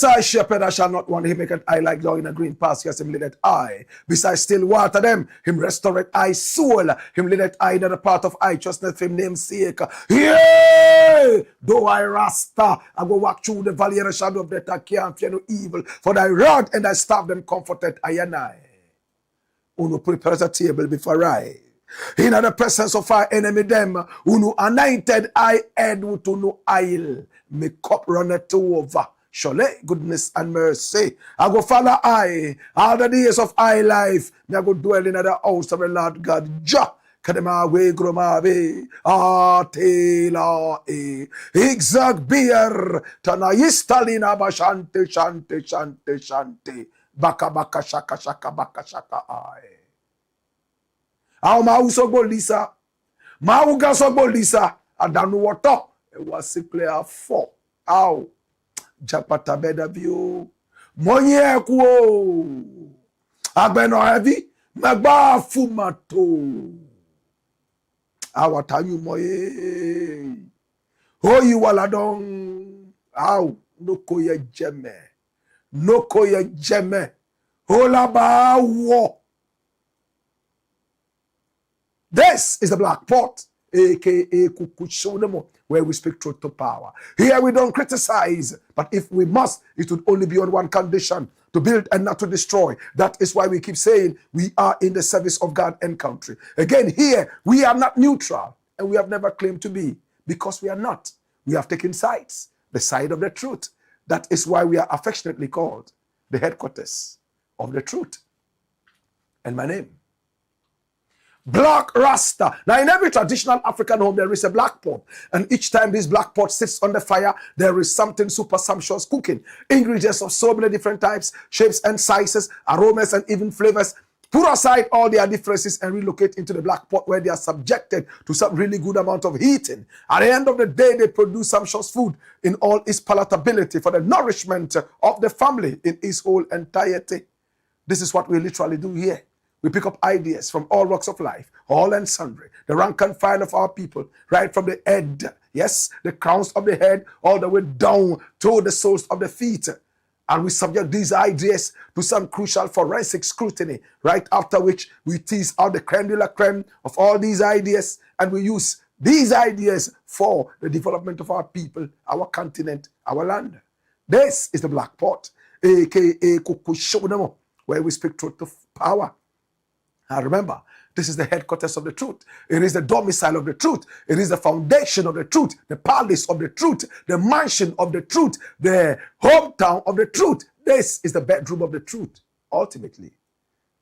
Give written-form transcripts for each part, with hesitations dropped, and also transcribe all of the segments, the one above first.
I shepherd, I shall not want him make an eye like dog in a green pasture, him lead that I. Besides still water them, him restore I soul, him lead that I in the part of righteousness, him namesake. Yeah! Though I rasta, I go walk through the valley of the shadow of death, I can't fear no evil, for thy rod and thy staff them comforted I and I. Uno prepares a table before I. In the presence of our enemy them, uno anointed I head to no oil, me cup runneth over. Surely goodness and mercy I go follow I all the days of I life. Me I go dwell in the house of the Lord God. Ja kadema we gromabe atela e exact beer tana yistalina ba shante baka shaka I. Aw ma uso bolisa ma uga so bolisa adanu water e was clear for aw Japata beda view. Monye kuo. Agbeno heavy. Magba fumato. Awatanyu moye. Hoyi waladong. Aw. Noko ye jeme. Noko ye jeme. Hola ba wo. This is the Black Pot. A.K.A. Kukushonemo, where we speak truth to power. Here we don't criticize, but if we must, it would only be on one condition, to build and not to destroy. That is why we keep saying we are in the service of God and country. Again, here, we are not neutral, and we have never claimed to be, because we are not. We have taken sides, the side of the truth. That is why we are affectionately called the headquarters of the truth. And my name, Black Rasta. Now, in every traditional African home, there is a black pot. And each time this black pot sits on the fire, there is something super sumptuous cooking. Ingredients of so many different types, shapes and sizes, aromas and even flavors. Put aside all their differences and relocate into the black pot where they are subjected to some really good amount of heating. At the end of the day, they produce sumptuous food in all its palatability for the nourishment of the family in its whole entirety. This is what we literally do here. We pick up ideas from all walks of life, all and sundry, the rank and file of our people, right from the head, yes, the crowns of the head, all the way down to the soles of the feet. And we subject these ideas to some crucial forensic scrutiny, right after which we tease out the creme de la creme of all these ideas, and we use these ideas for the development of our people, our continent, our land. This is the Black Pot, a.k.a. Kukushonemo, where we speak truth to power. Now remember, this is the headquarters of the truth. It is the domicile of the truth. It is the foundation of the truth, the palace of the truth, the mansion of the truth, the hometown of the truth. This is the bedroom of the truth, ultimately.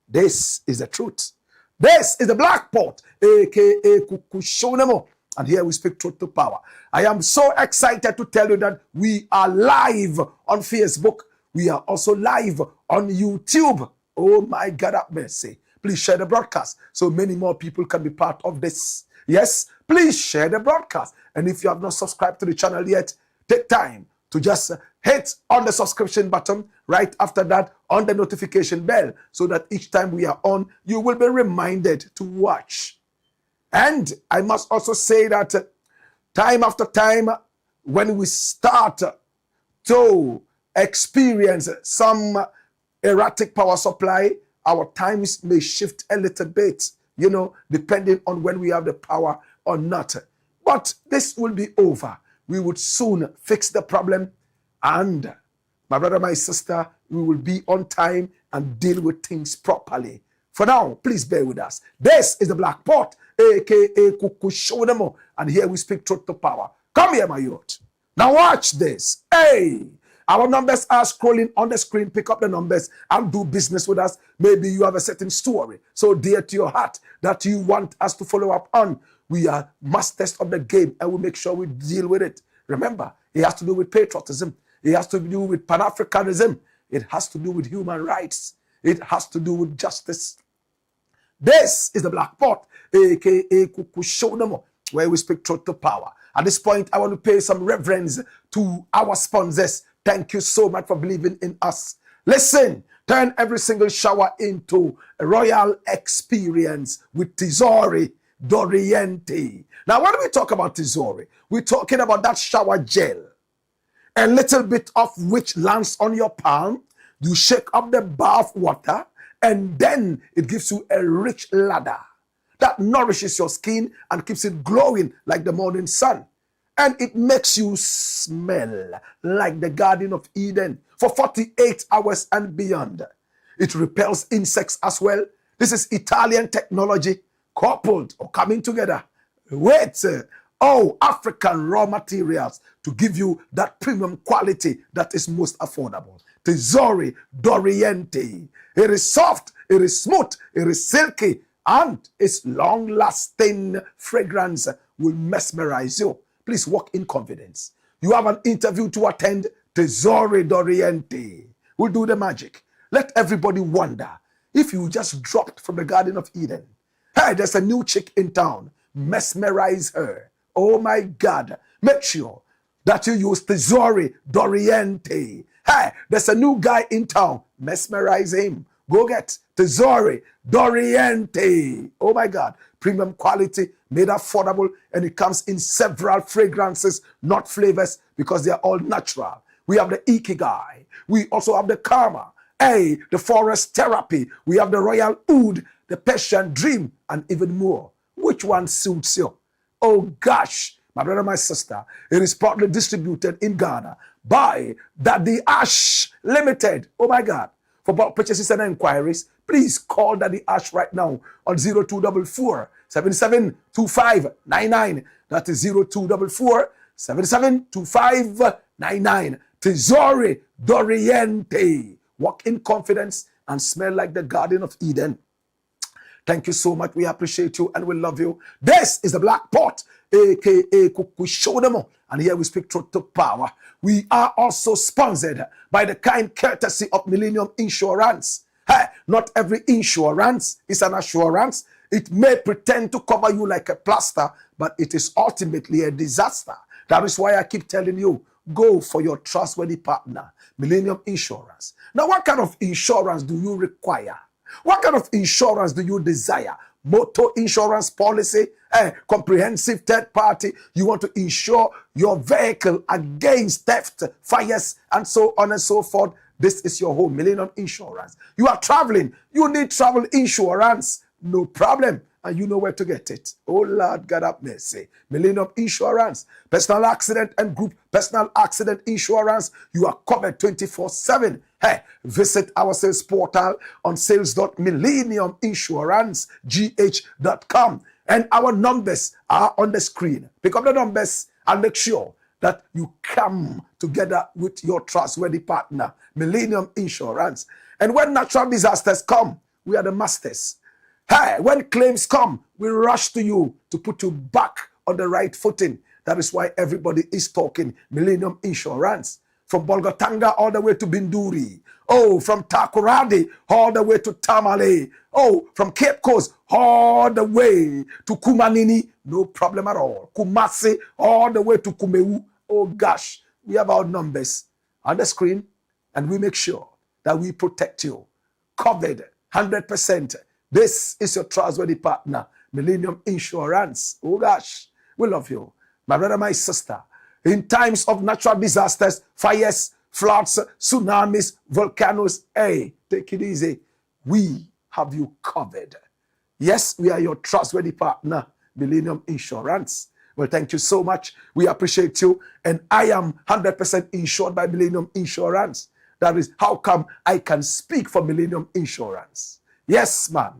This is the truth. This is the Black Pot, a.k.a. Kukushonemo. And here we speak truth to power. I am so excited to tell you that we are live on Facebook. We are also live on YouTube. Oh my God, have mercy. Please share the broadcast so many more people can be part of this. Yes, please share the broadcast. And if you have not subscribed to the channel yet, take time to just hit on the subscription button. Right after that, on the notification bell, so that each time we are on, you will be reminded to watch. And I must also say that time after time, when we start to experience some erratic power supply, our times may shift a little bit, you know, depending on when we have the power or not. But this will be over. We would soon fix the problem. And my brother, my sister, we will be on time and deal with things properly. For now, please bear with us. This is the Black Pot, aka Kukushodemo, and here we speak truth to power. Come here, my youth. Now watch this. Hey, our numbers are scrolling on the screen. Pick up the numbers and do business with us. Maybe you have a certain story so dear to your heart that you want us to follow up on. We are masters of the game and we make sure we deal with it. Remember, it has to do with patriotism. It has to do with Pan-Africanism. It has to do with human rights. It has to do with justice. This is the Black Pot, aka Kukushodemo, where we speak truth to power. At this point, I want to pay some reverence to our sponsors. Thank you so much for believing in us. Listen, turn every single shower into a royal experience with Tesori D'Oriente. Now, when we talk about Tesori, we're talking about that shower gel. A little bit of which lands on your palm. You shake up the bath water, and then it gives you a rich lather that nourishes your skin and keeps it glowing like the morning sun. And it makes you smell like the Garden of Eden for 48 hours and beyond. It repels insects as well. This is Italian technology coupled or coming together with African raw materials to give you that premium quality that is most affordable. Tesori D'Oriente. It is soft, it is smooth, it is silky, and its long-lasting fragrance will mesmerize you. Please walk in confidence. You have an interview to attend. Tesori D'Oriente will do the magic. Let everybody wonder if you just dropped from the Garden of Eden. Hey, there's a new chick in town. Mesmerize her. Oh my God. Make sure that you use Tesori D'Oriente. Hey, there's a new guy in town. Mesmerize him. Go get Tesori D'Oriente. Oh my God. Premium quality, made affordable, and it comes in several fragrances, not flavors, because they are all natural. We have the Ikigai. We also have the Karma. Hey, the Forest Therapy. We have the Royal Oud, the Persian Dream, and even more. Which one suits you? Oh gosh, my brother, my sister, it is proudly distributed in Ghana by Daddy Ash Limited. Oh my God. For bulk purchases and inquiries, please call Daddy Ash right now on 0244 772599. That is 0244 772599. Tesori D'Oriente. Walk in confidence and smell like the Garden of Eden. Thank you so much. We appreciate you and we love you. This is the Black Pot, aka Kukushodemo, and here we speak truth to power. We are also sponsored by the kind courtesy of Millennium Insurance. Hey, not every insurance is an assurance. It may pretend to cover you like a plaster, but it is ultimately a disaster. That is why I keep telling you, go for your trustworthy partner, Millennium Insurance. Now, what kind of insurance do you require? What kind of insurance do you desire? Motor insurance policy, comprehensive third party. You want to insure your vehicle against theft, fires, and so on and so forth. This is your home, Millennium Insurance. You are traveling. You need travel insurance. No problem. And you know where to get it. Oh, Lord, God have mercy. Millennium Insurance. Personal accident and group personal accident insurance. You are covered 24/7. Hey, visit our sales portal on sales.millenniuminsurancegh.com. And our numbers are on the screen. Pick up the numbers and make sure that you come together with your trustworthy partner, Millennium Insurance. And when natural disasters come, we are the masters. Hey, when claims come, we rush to you to put you back on the right footing. That is why everybody is talking Millennium Insurance. From Bolgatanga all the way to Binduri. Oh, from Takoradi all the way to Tamale. Oh, from Cape Coast all the way to Kumanini. No problem at all. Kumasi all the way to Kumeu. Oh gosh, we have our numbers on the screen and we make sure that we protect you. Covered 100%. This is your trustworthy partner, Millennium Insurance. Oh gosh, we love you. My brother, my sister, in times of natural disasters, fires, floods, tsunamis, volcanoes, hey, take it easy. We have you covered. Yes, we are your trustworthy partner, Millennium Insurance. Well, thank you so much. We appreciate you. And I am 100% insured by Millennium Insurance. That is how come I can speak for Millennium Insurance. Yes, man.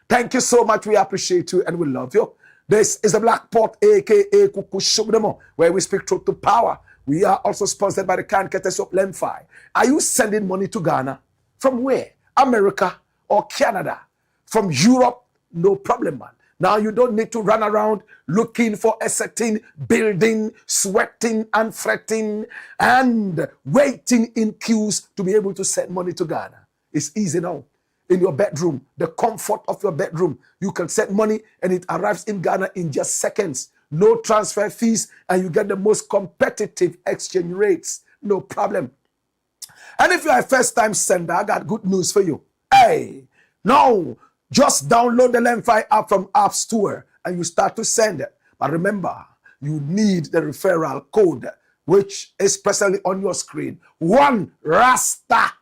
Thank you so much. We appreciate you and we love you. This is the Black Pot, aka KWAKU Juma, where we speak truth to power. We are also sponsored by the courtesy of Lemfi. Are you sending money to Ghana? From where? America or Canada? From Europe? No problem, man. Now you don't need to run around looking for a certain building, sweating and fretting and waiting in queues to be able to send money to Ghana. It's easy now. In your bedroom, the comfort of your bedroom, you can send money and it arrives in Ghana in just seconds. No transfer fees and you get the most competitive exchange rates. No problem. And if you're a first-time sender, I got good news for you. Hey, now just download the Lemfi app from App Store and you start to send it. But remember, you need the referral code, which is presently on your screen. One RASTA.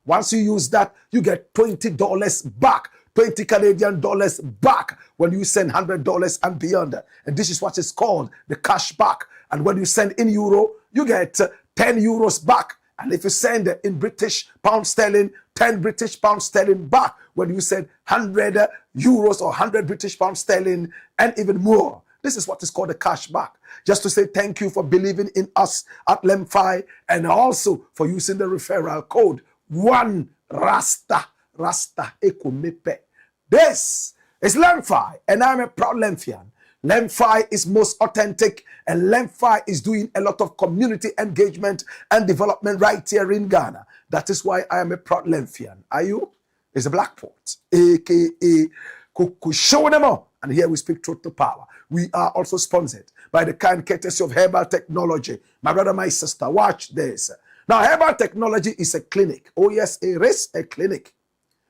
Once you use that, you get $20 back, 20 Canadian dollars back when you send $100 and beyond. And this is what is called the cash back. And when you send in euro, you get 10 euros back. And if you send in British pound sterling, 10 British pound sterling back when you send 100 euros or 100 British pound sterling and even more. This is what is called a cash back. Just to say thank you for believing in us at Lemfi and also for using the referral code one RASTA Ekomepe. This is Lemfi and I'm a proud Lemfian. Lemfi is most authentic and Lemfi is doing a lot of community engagement and development right here in Ghana. That is why I am a proud Lemfian. Are you? It's a Black Pot, aka KWAKU Juma, and here we speak truth to power. We are also sponsored by the kind courtesy of Herbal Technology. My brother, my sister, watch this. Now, Herbal Technology is a clinic. Oh yes, it is a clinic.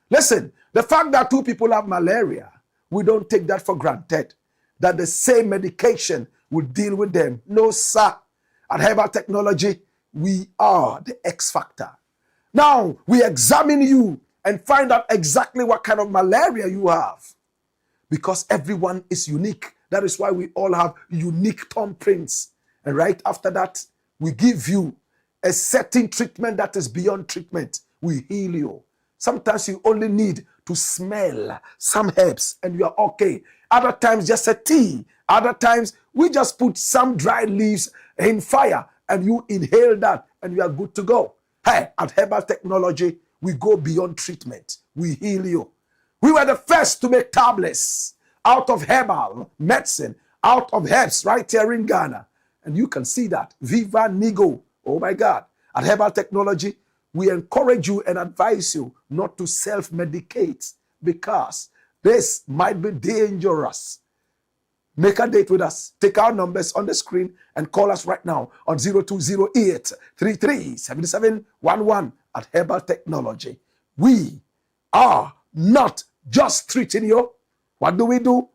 Listen, the fact that two people have malaria, we don't take that for granted. That the same medication will deal with them. No, sir. At Herbal Technology, we are the X factor. Now, we examine you and find out exactly what kind of malaria you have. Because everyone is unique. That is why we all have unique thumbprints. And right after that, we give you a certain treatment that is beyond treatment. We heal you. Sometimes you only need to smell some herbs and you are okay. Other times just a tea. Other times we just put some dried leaves in fire and you inhale that and you are good to go. Hey, at Herbal Technology, we go beyond treatment. We heal you. We were the first to make tablets out of herbal medicine, out of herbs right here in Ghana. And you can see that. Viva Nigo. Oh my God. At Herbal Technology, we encourage you and advise you not to self-medicate because this might be dangerous. Make a date with us. Take our numbers on the screen and call us right now on 0208 337711 at Herbal Technology. We are not just treating you. What do?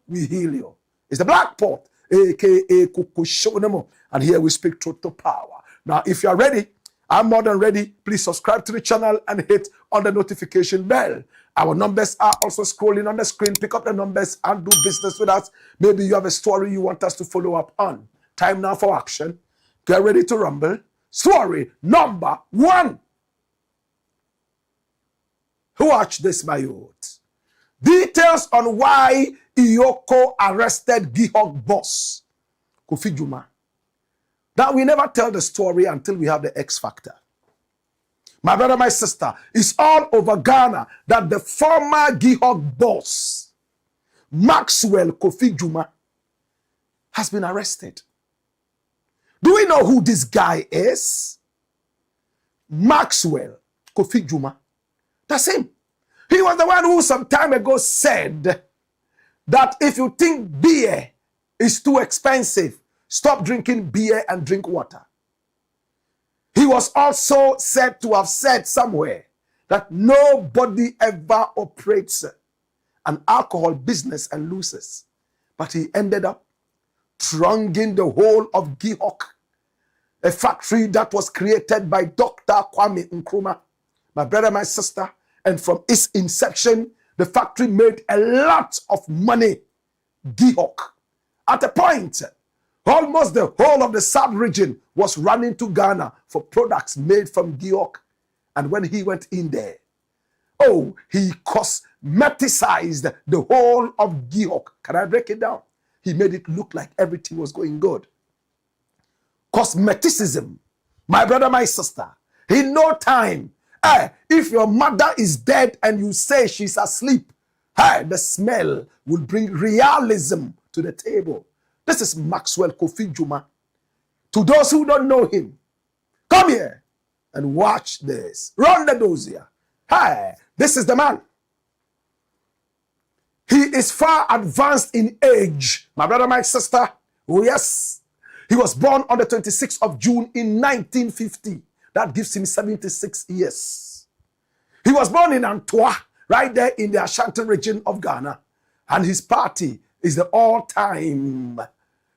We heal you. It's the Black Pot, aka KWAKU Juma, and here we speak truth to power. Now, if you are ready, I'm more than ready. Please subscribe to the channel and hit on the notification bell. Our numbers are also scrolling on the screen. Pick up the numbers and do business with us. Maybe you have a story you want us to follow up on. Time now for action. Get ready to rumble. Story number 1. Watch this, my youth. Details on why EOCO arrested GIHOC boss, Kofi Juma. Now, we never tell the story until we have the X factor. My brother, my sister, it's all over Ghana that the former GIHOC boss, Maxwell Kofi Juma, has been arrested. Do we know who this guy is? Maxwell Kofi Juma. That's him. He was the one who some time ago said that if you think beer is too expensive, stop drinking beer and drink water. He was also said to have said somewhere that nobody ever operates an alcohol business and loses. But he ended up trunking the whole of GIHOC, a factory that was created by Dr. Kwame Nkrumah, my brother, my sister. And from its inception, the factory made a lot of money. GIHOC. At a point, almost the whole of the sub-region was running to Ghana for products made from GIHOC. And when he went in there, Oh, he cosmeticized the whole of GIHOC. Can I break it down? He made it look like everything was going good. Cosmeticism, my brother, my sister, in no time, if your mother is dead and you say she's asleep, the smell will bring realism to the table. This is Maxwell Kofi Juma. To those who don't know him, come here and watch this. Run the dossier. This is the man. He is far advanced in age. My brother, my sister, oh yes. He was born on the 26th of June in 1950. That gives him 76 years. He was born in Antoa, right there in the Ashanti region of Ghana. And his party is the all-time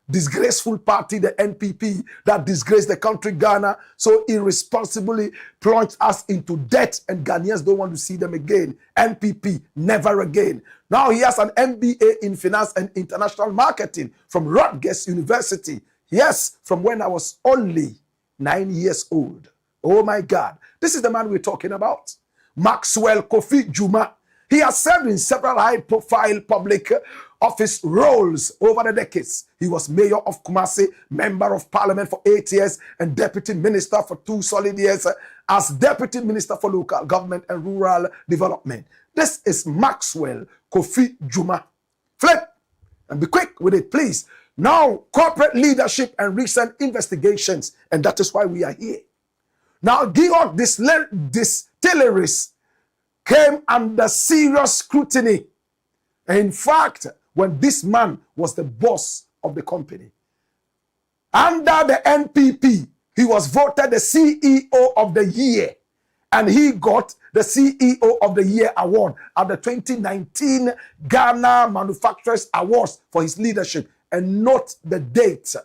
disgraceful party, the NPP, that disgraced the country Ghana, so irresponsibly plunged us into debt, and Ghanaians don't want to see them again. NPP, never again. Now he has an MBA in finance and international marketing from Rutgers University. Yes, from when I was only 9 years old. Oh my God. This is the man we're talking about. Maxwell Kofi Juma. He has served in several high-profile public office roles over the decades. He was mayor of Kumasi, member of parliament for 8 years, and deputy minister for 2 solid years as deputy minister for local government and rural development. This is Maxwell Kofi Juma. Flip and be quick with it, please. Now, corporate leadership and recent investigations, and that is why we are here. Now, GIHOC distilleries came under serious scrutiny. In fact, when this man was the boss of the company, under the NPP, he was voted the CEO of the year, and he got the CEO of the Year award at the 2019 Ghana Manufacturers Awards for his leadership. And note the date,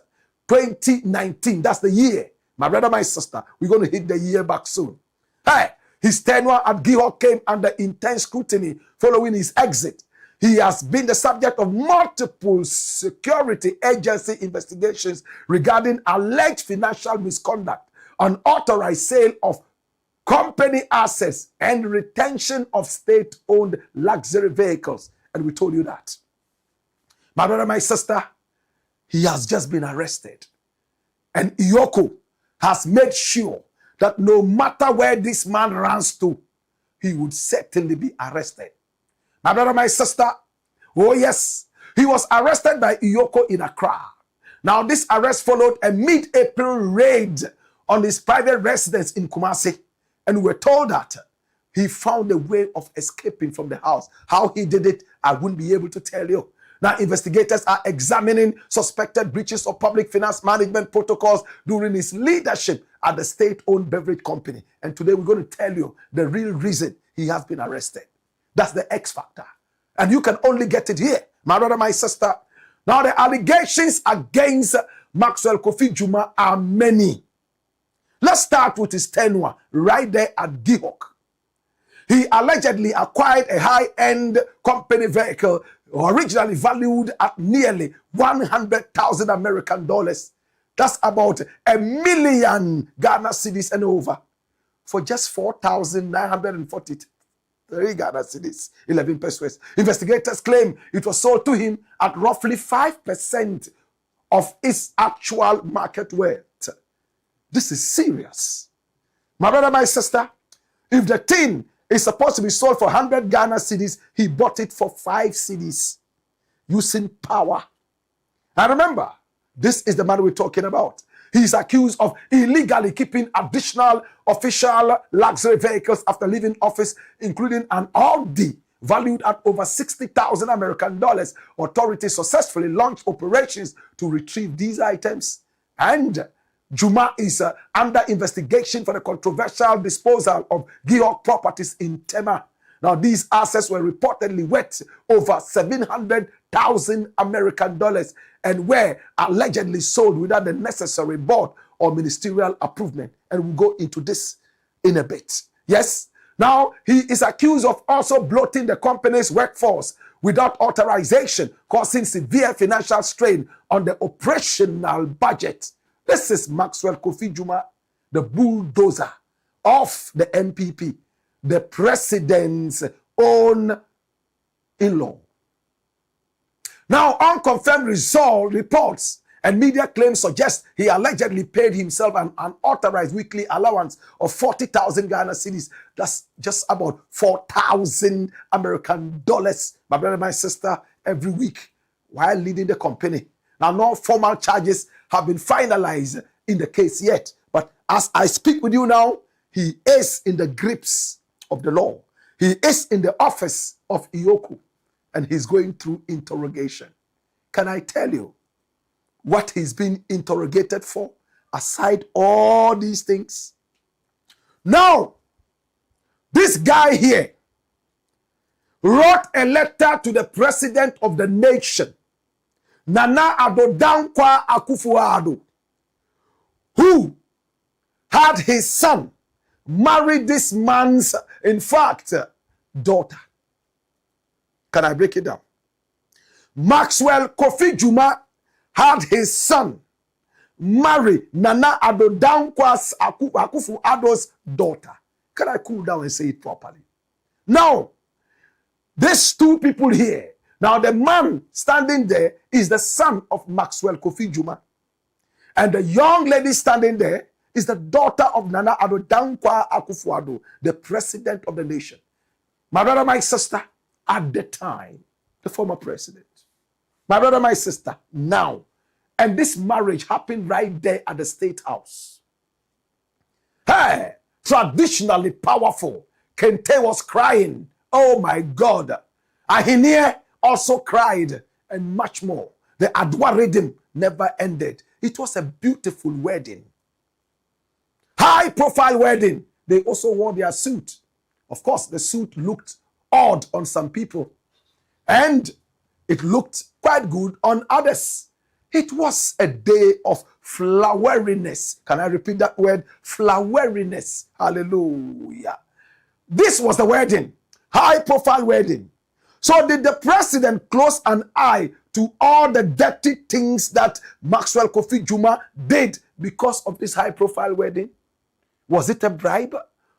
2019, that's the year. My brother, my sister, we're going to hit the year back soon. His tenure at GIHOC came under intense scrutiny following his exit. He has been the subject of multiple security agency investigations regarding alleged financial misconduct, unauthorized sale of company assets, and retention of state-owned luxury vehicles. And we told you that. My brother, my sister, he has just been arrested. And EOCO has made sure that no matter where this man runs to, he would certainly be arrested. My brother, my sister, oh yes, he was arrested by EOCO in Accra. Now, this arrest followed a mid-April raid on his private residence in Kumasi. And we were told that he found a way of escaping from the house. How he did it, I wouldn't be able to tell you. Now, investigators are examining suspected breaches of public finance management protocols during his leadership at the state-owned beverage company. And today we're going to tell you the real reason he has been arrested. That's the X factor. And you can only get it here, my brother, my sister. Now, the allegations against Maxwell Kofi Juma are many. Let's start with his tenure right there at GIHOC. He allegedly acquired a high-end company vehicle originally valued at nearly 100,000 American dollars. That's about 1 million Ghana cedis and over, for just 4,943 Ghana cedis, 11 pesos. Investigators claim it was sold to him at roughly 5% of its actual market worth. This is serious. My brother, my sister, if the thing is supposed to be sold for 100 Ghana cedis, he bought it for 5 cedis using power. And remember, this is the man we're talking about. He is accused of illegally keeping additional official luxury vehicles after leaving office, including an Audi valued at over 60,000 American dollars. Authorities successfully launched operations to retrieve these items. And Juma is under investigation for the controversial disposal of GIHOC properties in Tema. Now, these assets were reportedly worth over 700,000 American dollars and were allegedly sold without the necessary board or ministerial approval. And we'll go into this in a bit. Yes. Now, he is accused of also bloating the company's workforce without authorization, causing severe financial strain on the operational budget. This is Maxwell Kofi Juma, the bulldozer of the NPP. the president's own in-law. Now, unconfirmed reports and media claims suggest he allegedly paid himself an unauthorized weekly allowance of 40,000 Ghana cedis. That's just about 4,000 American dollars, my brother, my sister, every week while leading the company. Now, no formal charges have been finalized in the case yet, but as I speak with you now, he is in the grips of the law. He is in the office of EOCO, and he's going through interrogation. Can I tell you what he's been interrogated for, aside all these things? Now, this guy here wrote a letter to the president of the nation, Nana Addo Dankwa Akufo-Addo, who had his son marry this man's, in fact, daughter. Can I break it down? Maxwell Kofi Juma had his son marry Nana Addo Dankwa Akufo-Addo's daughter. Can I cool down and say it properly? Now, these two people here, now the man standing there is the son of Maxwell Kofi Juma. And the young lady standing there is the daughter of Nana Addo Dankwa Akufo-Addo, the president of the nation. My brother, my sister, at the time, the former president. My brother, my sister, now. And this marriage happened right there at the State House. Hey, traditionally powerful. Kente was crying. Oh my God. Ahinie also cried, and much more. The Adwa rhythm never ended. It was a beautiful wedding. High profile wedding. They also wore their suit. Of course, the suit looked odd on some people, and it looked quite good on others. It was a day of floweriness. Can I repeat that word? Floweriness. Hallelujah. This was the wedding. High profile wedding. So did the president close an eye to all the dirty things that Maxwell Kofi Juma did because of this high profile wedding? Was it a bribe?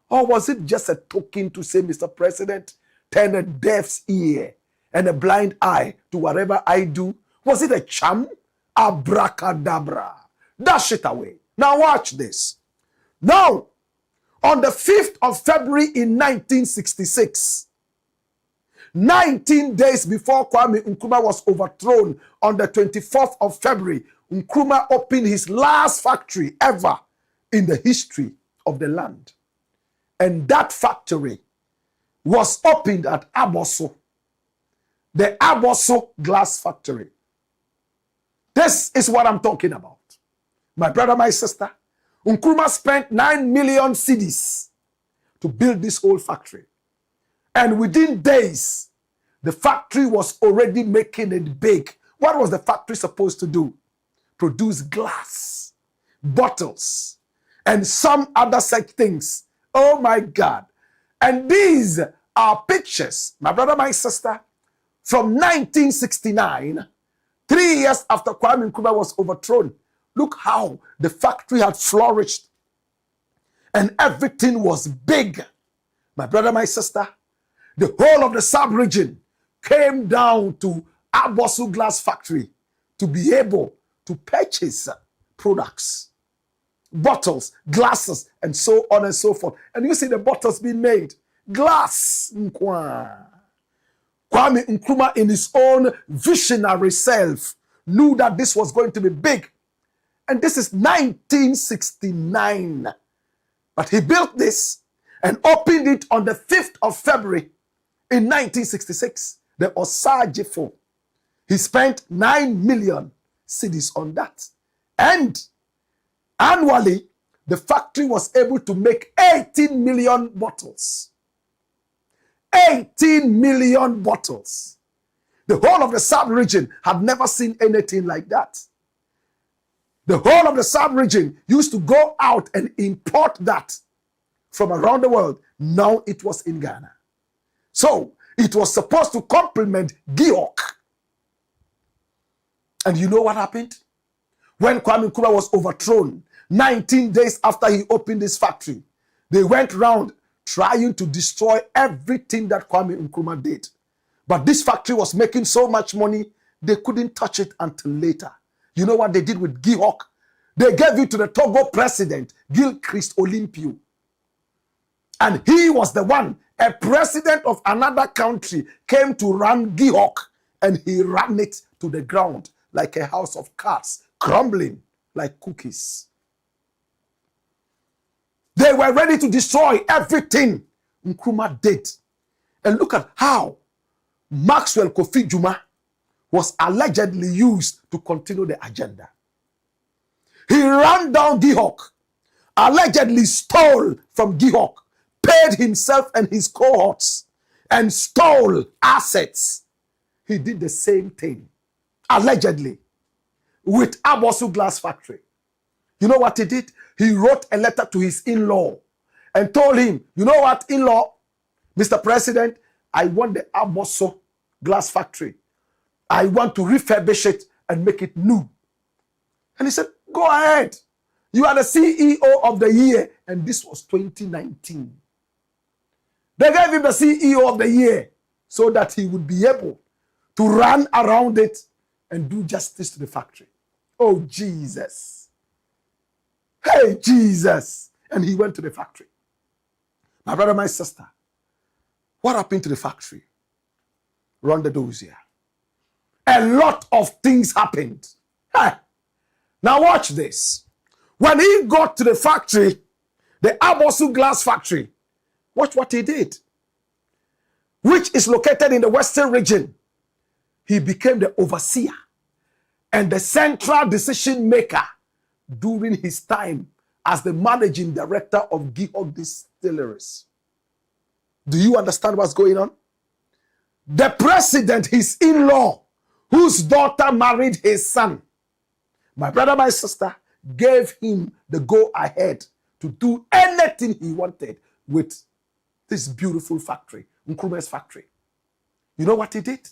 Or was it just a token to say, Mr. President, turn a deaf's ear and a blind eye to whatever I do? Was it a charm? Abracadabra. Dash it away. Now watch this. Now, on the 5th of February in 1966, 19 days before Kwame Nkrumah was overthrown, on the 24th of February, Nkrumah opened his last factory ever in the history of the land. And that factory was opened at Abosso, the Abosso glass factory. This is what I'm talking about. My brother, my sister, Nkrumah spent 9 million cedis to build this whole factory. And within days, the factory was already making it big. What was the factory supposed to do? Produce glass, bottles, and some other such things. Oh my God. And these are pictures, my brother, my sister, from 1969, 3 years after Kwame Nkrumah was overthrown. Look how the factory had flourished and everything was big. My brother, my sister, the whole of the sub-region came down to Abosso Glass Factory to be able to purchase products, bottles, glasses, and so on and so forth. And you see the bottles being made. Glass. Kwame Nkrumah, in his own visionary self, knew that this was going to be big. And this is 1969. But he built this and opened it on the 5th of February in 1966. The Osagefo. He spent 9 million cedis on that. And annually, the factory was able to make 18 million bottles. 18 million bottles. The whole of the sub-region had never seen anything like that. The whole of the sub-region used to go out and import that from around the world. Now it was in Ghana. So it was supposed to complement GIHOC. And you know what happened? When Kwame Nkrumah was overthrown, 19 days after he opened this factory, they went round trying to destroy everything that Kwame Nkrumah did. But this factory was making so much money, they couldn't touch it until later. You know what they did with GIHOC? They gave it to the Togo president, Gilchrist Olympio. And he was the one, a president of another country, came to run GIHOC, and he ran it to the ground like a house of cards, crumbling like cookies. They were ready to destroy everything Nkrumah did. And look at how Maxwell Kofi Juma was allegedly used to continue the agenda. He ran down GIHOC, allegedly stole from GIHOC, paid himself and his cohorts, and stole assets. He did the same thing, allegedly, with Abosu Glass Factory. You know what he did? He wrote a letter to his in-law and told him, you know what, in-law, Mr. President, I want the Abosu Glass Factory. I want to refurbish it and make it new. And he said, go ahead. You are the CEO of the year. And this was 2019. They gave him the CEO of the year so that he would be able to run around it and do justice to the factory. Oh, Jesus. Hey, Jesus. And he went to the factory. My brother, my sister, what happened to the factory? Run the dossier. A lot of things happened. Hey. Now watch this. When he got to the factory, the Abosu Glass Factory, watch what he did, which is located in the Western region. He became the overseer and the central decision maker during his time as the managing director of GIHOC Distilleries. Do you understand what's going on? The president, his in-law, whose daughter married his son, my brother, my sister, gave him the go-ahead to do anything he wanted with this beautiful factory, Nkrumah's factory. You know what he did?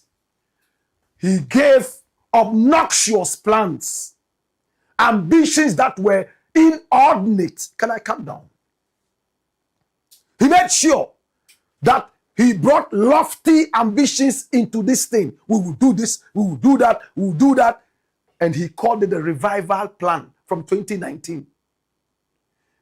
He gave obnoxious plans, ambitions that were inordinate. Can I calm down? He made sure that he brought lofty ambitions into this thing. We will do this, we will do that, we will do that. And he called it the revival plan from 2019.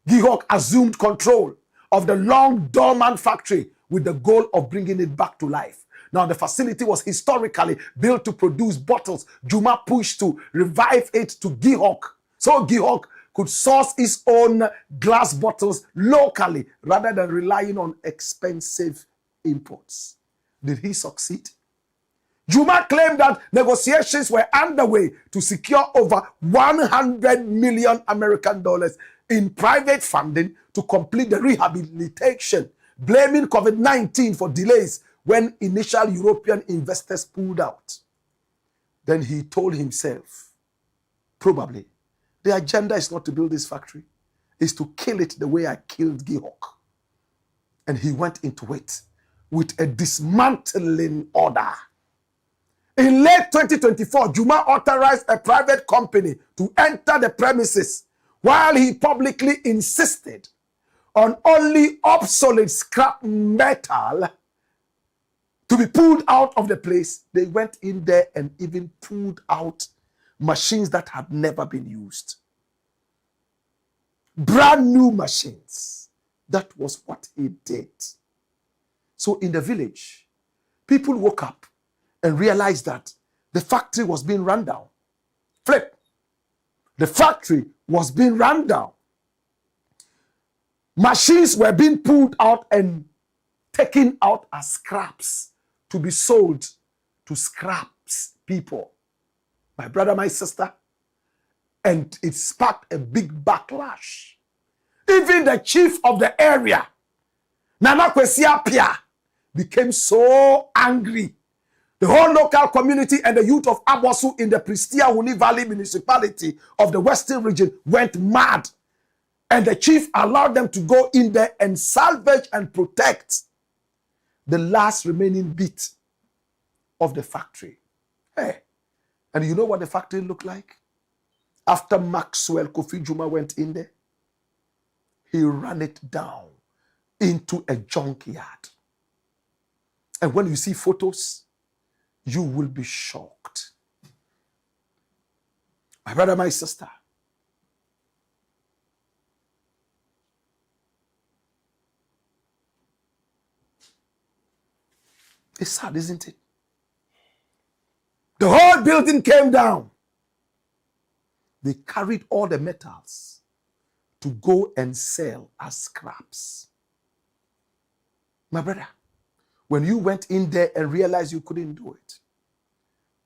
GIHOC assumed control of the long dormant factory with the goal of bringing it back to life. Now, the facility was historically built to produce bottles. Juma pushed to revive it to GIHOC, so GIHOC could source its own glass bottles locally rather than relying on expensive imports. Did he succeed? Juma claimed that negotiations were underway to secure over 100 million American dollars in private funding to complete the rehabilitation, blaming COVID-19 for delays when initial European investors pulled out. Then he told himself, probably, the agenda is not to build this factory, it's to kill it the way I killed GIHOC. And he went into it with a dismantling order. In late 2024, Juma authorized a private company to enter the premises while he publicly insisted on only obsolete scrap metal to be pulled out of the place. They went in there and even pulled out machines that had never been used. Brand new machines. That was what he did. So in the village, people woke up and realized that the factory was being run down. Flip. The factory was being run down. Machines were being pulled out and taken out as scraps to be sold to scraps people. My brother, my sister. And it sparked a big backlash. Even the chief of the area, Nana Kwesi Appiah, became so angry. The whole local community and the youth of Abosu in the Pristia Huni Valley municipality of the Western region went mad. And the chief allowed them to go in there and salvage and protect the last remaining bit of the factory. Hey, and you know what the factory looked like? After Maxwell Kofi Juma went in there, he ran it down into a junkyard. And when you see photos, you will be shocked. My brother, my sister, it's sad, isn't it? The whole building came down. They carried all the metals to go and sell as scraps. My brother, when you went in there and realized you couldn't do it,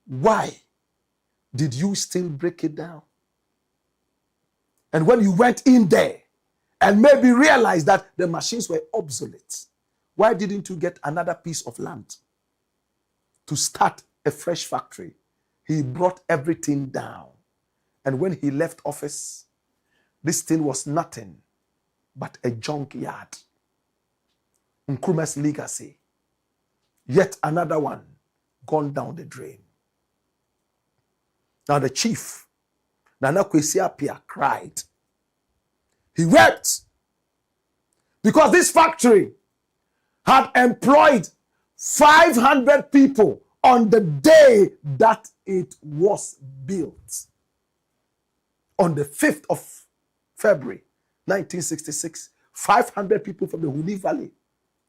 why did you still break it down? And when you went in there and maybe realized that the machines were obsolete, why didn't you get another piece of land to start a fresh factory? He brought everything down. And when he left office, this thing was nothing but a junkyard. Nkrumah's legacy. Yet another one gone down the drain. Now the chief, Nana Kwesi Appiah, cried. He wept because this factory had employed 500 people on the day that it was built. On the 5th of February, 1966, 500 people from the Huni Valley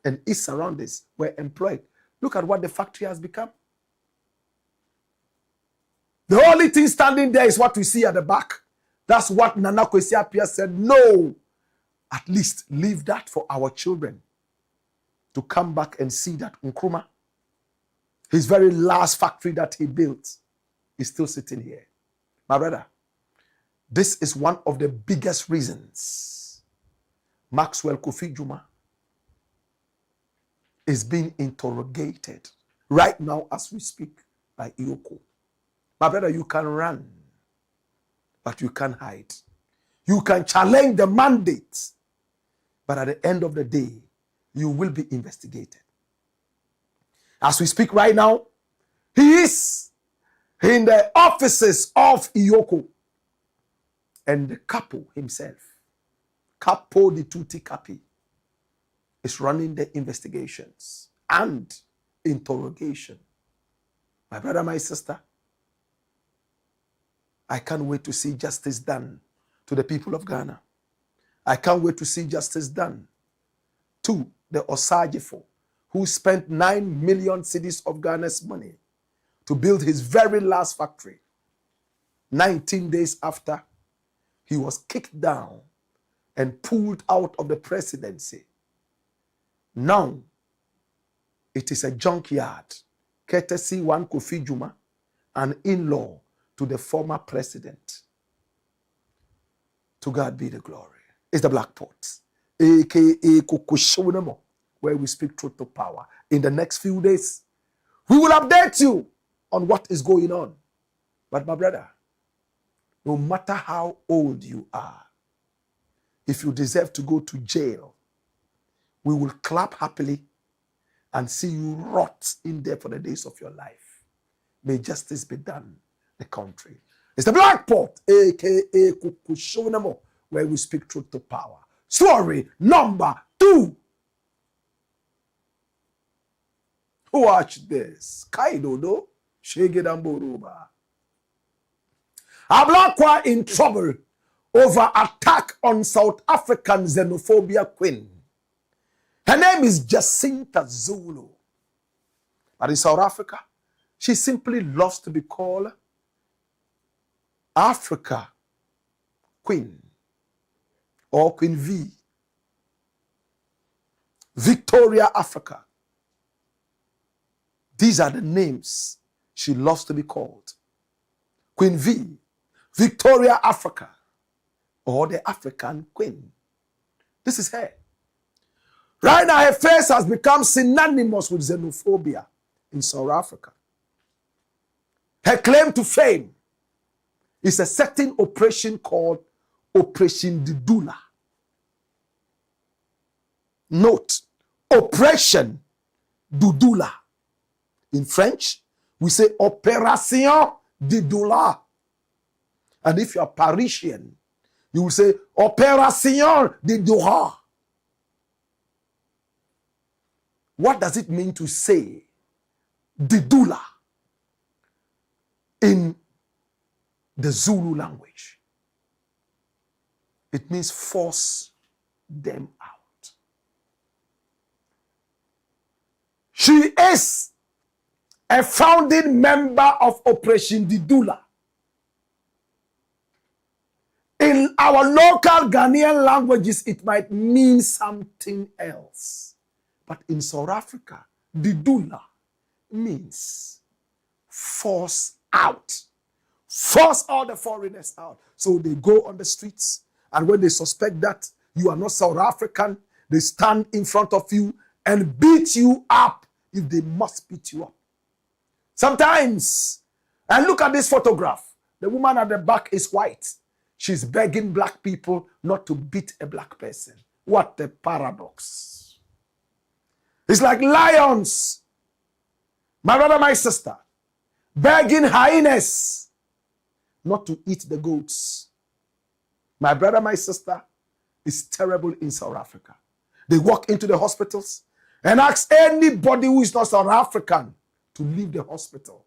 and its surroundings were employed. Look at what the factory has become. The only thing standing there is what we see at the back. That's what Nana Kwesi Appiah said. No, at least leave that for our children to come back and see that Nkrumah, his very last factory that he built, is still sitting here. My brother, this is one of the biggest reasons Maxwell Kofi Juma is being interrogated right now as we speak by EOCO. My brother, you can run, but you can't hide. You can challenge the mandate, but at the end of the day, you will be investigated. As we speak right now, he is in the offices of EOCO. And the capo himself, Capo di Tutti Capi, is running the investigations and interrogation. My brother, my sister, I can't wait to see justice done to the people of Ghana. I can't wait to see justice done to the Osagifo, who spent 9 million cedis of Ghana's money to build his very last factory. 19 days after, he was kicked down and pulled out of the presidency. Now, it is a junkyard, courtesy one Kofi Juma, an in-law to the former president. To God be the glory. It's the Black Pot, aka Kukushonamo, where we speak truth to power. In the next few days, we will update you on what is going on. But my brother, no matter how old you are, if you deserve to go to jail, we will clap happily and see you rot in there for the days of your life. May justice be done in the country. It's the Black Pot, aka Kukushonamo, where we speak truth to power. Story number 2. Watch this. Kaidodo, Shegedamboruba. ABLAKWA in trouble over attack on South African xenophobia queen. Her name is Jacinta Zulu. But in South Africa, she simply loves to be called Africa Queen or Queen V. Victoria Africa. These are the names she loves to be called. Queen V, Victoria Africa, or the African Queen. This is her. Right now, her face has become synonymous with xenophobia in South Africa. Her claim to fame is a certain operation called Operation Dudula. Note, Operation Dudula. In French, we say Opération Dudula. And if you are Parisian, you will say Opération de Doha. What does it mean to say Didula in the Zulu language? It means force them out. She is a founding member of Operation Didula. In our local Ghanaian languages, it might mean something else. But in South Africa, Didula means force out. Force all the foreigners out. So they go on the streets, and when they suspect that you are not South African, they stand in front of you and beat you up if they must beat you up. Sometimes, and look at this photograph. The woman at the back is white. She's begging black people not to beat a black person. What a paradox. It's like lions, my brother, my sister, begging hyenas not to eat the goats. My brother, my sister, is terrible in South Africa. They walk into the hospitals and ask anybody who is not South African to leave the hospital.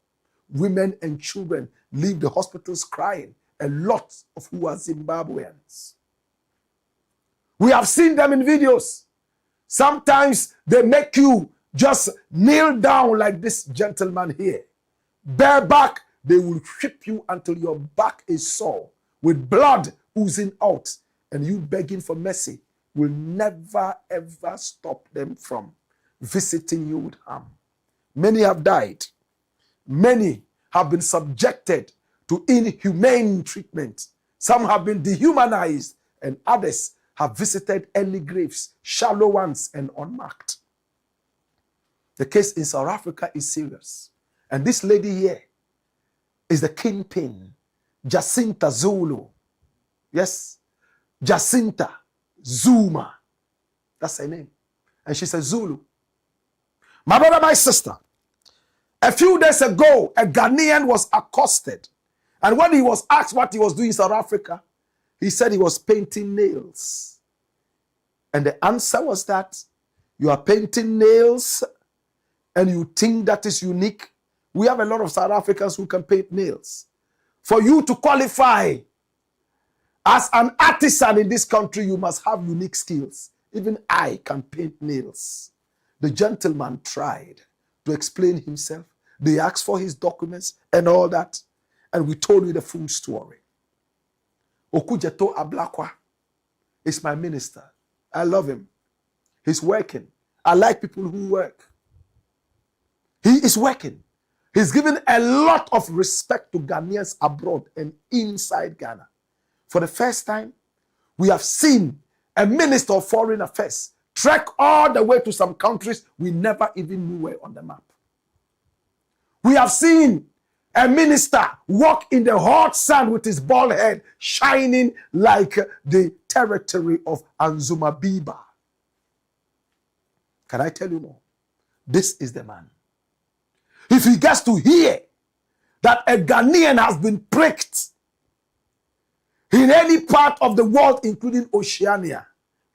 Women and children leave the hospitals crying. A lot of who are Zimbabweans. We have seen them in videos. Sometimes they make you just kneel down like this gentleman here. Bareback, they will whip you until your back is sore with blood oozing out, and you begging for mercy will never ever stop them from visiting you with harm. Many have died. Many have been subjected to inhumane treatment. Some have been dehumanized, and others have visited early graves, shallow ones and unmarked. The case in South Africa is serious. And this lady here is the kingpin, Jacinta Zulu. Yes, Jacinta Zuma. That's her name. And she's a Zulu. My brother, my sister, a few days ago, a Ghanaian was accosted. And when he was asked what he was doing in South Africa, he said he was painting nails. And the answer was that you are painting nails and you think that is unique. We have a lot of South Africans who can paint nails. For you to qualify as an artisan in this country, you must have unique skills. Even I can paint nails. The gentleman tried to explain himself. They asked for his documents and all that. And we told you the full story. Okujeto ABLAKWA is my minister. I love him. He's working. I like people who work. He is working. He's given a lot of respect to Ghanaians abroad and inside Ghana. For the first time, we have seen a minister of foreign affairs trek all the way to some countries we never even knew were on the map. We have seen a minister walk in the hot sun with his bald head shining like the territory of Anzumabiba. Can I tell you more? This is the man. If he gets to hear that a Ghanaian has been pricked in any part of the world, including Oceania,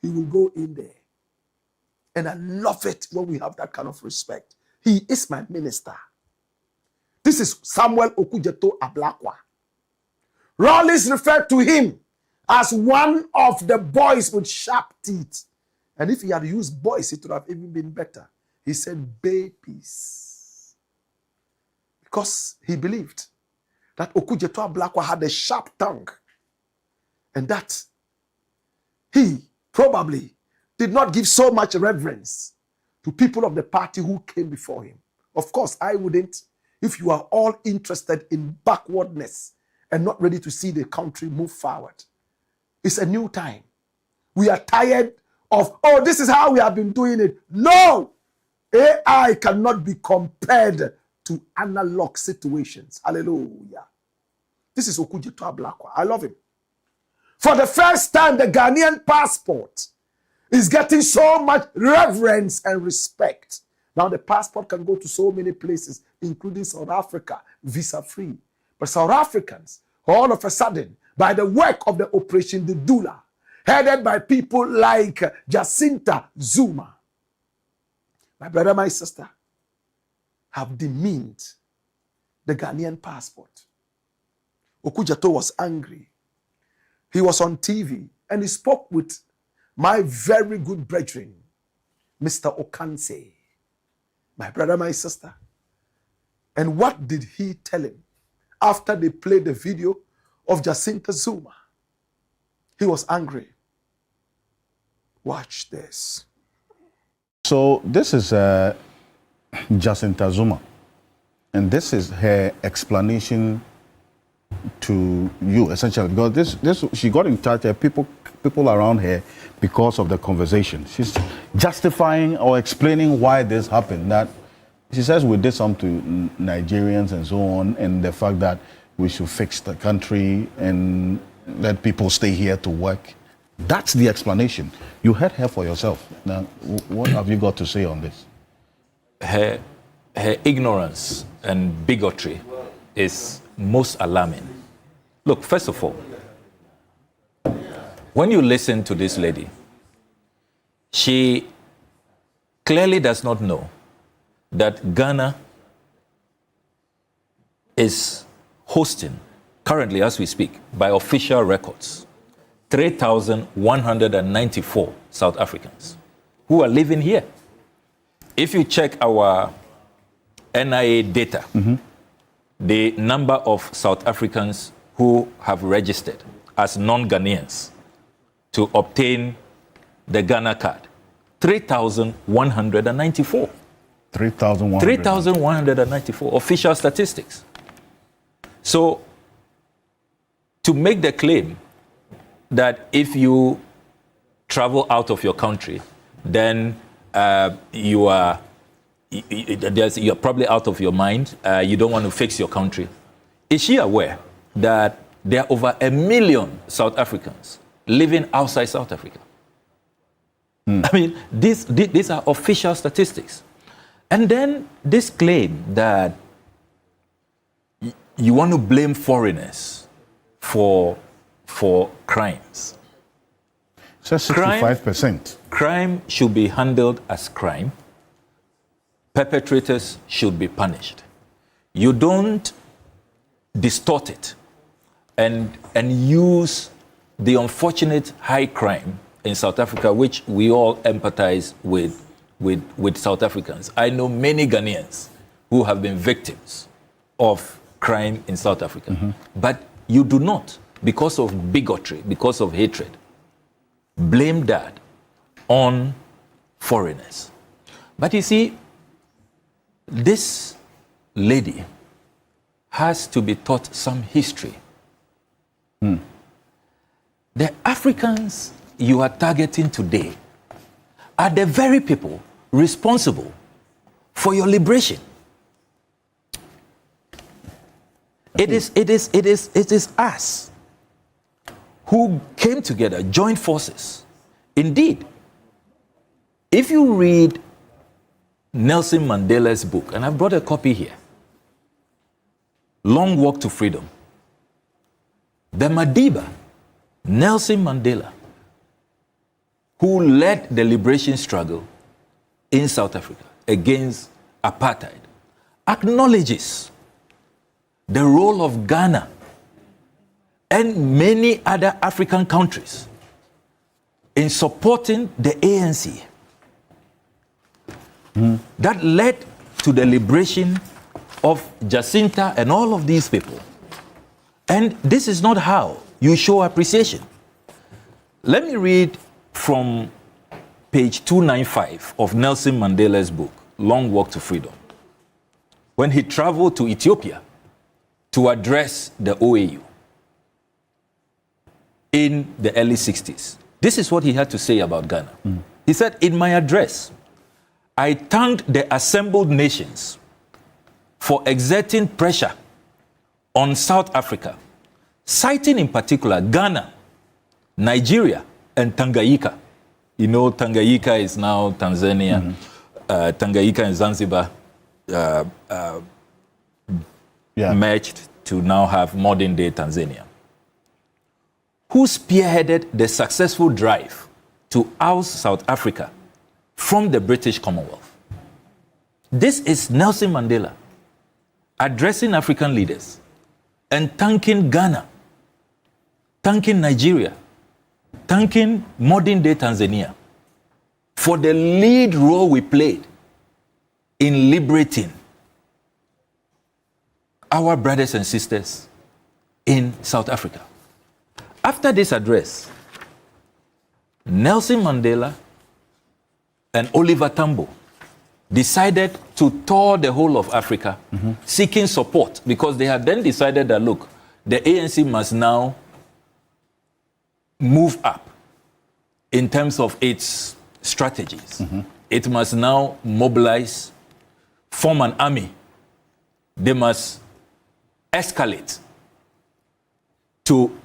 he will go in there. And I love it when we have that kind of respect. He is my minister. This is Samuel Okujeto ABLAKWA. Rawlings referred to him as one of the boys with sharp teeth. And if he had used boys, it would have even been better. He said babies. Because he believed that Okujeto ABLAKWA had a sharp tongue. And that he probably did not give so much reverence to people of the party who came before him. Of course, I wouldn't. If you are all interested in backwardness and not ready to see the country move forward. It's a new time. We are tired of, oh, this is how we have been doing it. No! AI cannot be compared to analog situations. Hallelujah. This is Okujeto ABLAKWA. I love him. For the first time, the Ghanaian passport is getting so much reverence and respect. Now the passport can go to so many places, including South Africa, visa-free. But South Africans, all of a sudden, by the work of the Operation Didula, headed by people like Jacinta Zuma, my brother, my sister, have demeaned the Ghanaian passport. Okudzeto was angry. He was on TV and he spoke with my very good brethren, Mr. Okanse, my brother, my sister. And what did he tell him after they played the video of Jacinta Zuma? He was angry. Watch this. So this is Jacinta Zuma, and this is her explanation to you, essentially, because this she got in touch with people around her because of the conversation. She's justifying or explaining why this happened. That she says we did something to Nigerians and so on, and the fact that we should fix the country and let people stay here to work. That's the explanation. You heard her for yourself. Now, what have you got to say on this? Her ignorance and bigotry is most alarming. Look, first of all, when you listen to this lady, she clearly does not know that Ghana is hosting, currently as we speak, by official records, 3,194 South Africans who are living here. If you check our NIA data, the number of South Africans who have registered as non-Ghanaians to obtain the Ghana card, 3,194. 3,194 official statistics. So, to make the claim that if you travel out of your country, then you're probably out of your mind, you don't want to fix your country. Is she aware that there are over 1 million South Africans living outside South Africa? I mean, these are official statistics. And then this claim that you want to blame foreigners for crimes. So 65%. Crime should be handled as crime. Perpetrators should be punished. You don't distort it and use the unfortunate high crime in South Africa, which we all empathize with South Africans. I know many Ghanaians who have been victims of crime in South Africa. But you do not, because of bigotry, because of hatred, blame that on foreigners. But you see, this lady has to be taught some history. The Africans you are targeting today are the very people responsible for your liberation. It is us who came together, joined forces. Indeed, if you read Nelson Mandela's book, and I've brought a copy here, Long Walk to Freedom, the Madiba, Nelson Mandela, who led the liberation struggle in South Africa against apartheid, acknowledges the role of Ghana and many other African countries in supporting the ANC. That led to the liberation of Jacinta and all of these people. And this is not how you show appreciation. Let me read from page 295 of Nelson Mandela's book, Long Walk to Freedom. When he traveled to Ethiopia to address the OAU in the early 60s. This is what he had to say about Ghana. He said, in my address, I thanked the assembled nations for exerting pressure on South Africa, citing in particular Ghana, Nigeria, and Tanganyika. You know, Tanganyika is now Tanzania. Tanganyika and Zanzibar merged to now have modern-day Tanzania. Who spearheaded the successful drive to oust South Africa from the British Commonwealth. This is Nelson Mandela addressing African leaders and thanking Ghana, thanking Nigeria, thanking modern-day Tanzania for the lead role we played in liberating our brothers and sisters in South Africa. After this address, Nelson Mandela and Oliver Tambo decided to tour the whole of Africa, seeking support, because they had then decided that, look, the ANC must now move up in terms of its strategies. It must now mobilize, form an army. They must escalate to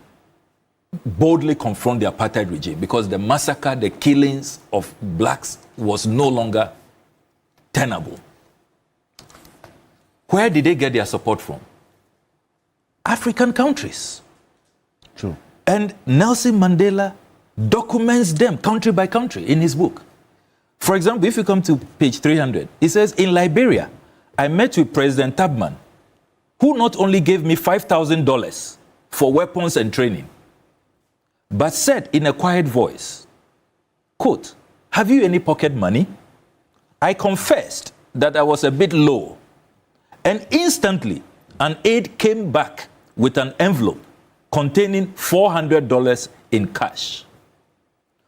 boldly confront the apartheid regime, because the massacre, the killings of blacks was no longer tenable. Where did they get their support from? African countries. True. And Nelson Mandela documents them country by country in his book. For example, if you come to page 300, he says, in Liberia, I met with President Tubman, who not only gave me $5,000 for weapons and training, but said in a quiet voice, quote, have you any pocket money? I confessed that I was a bit low, and instantly an aide came back with an envelope containing $400 in cash.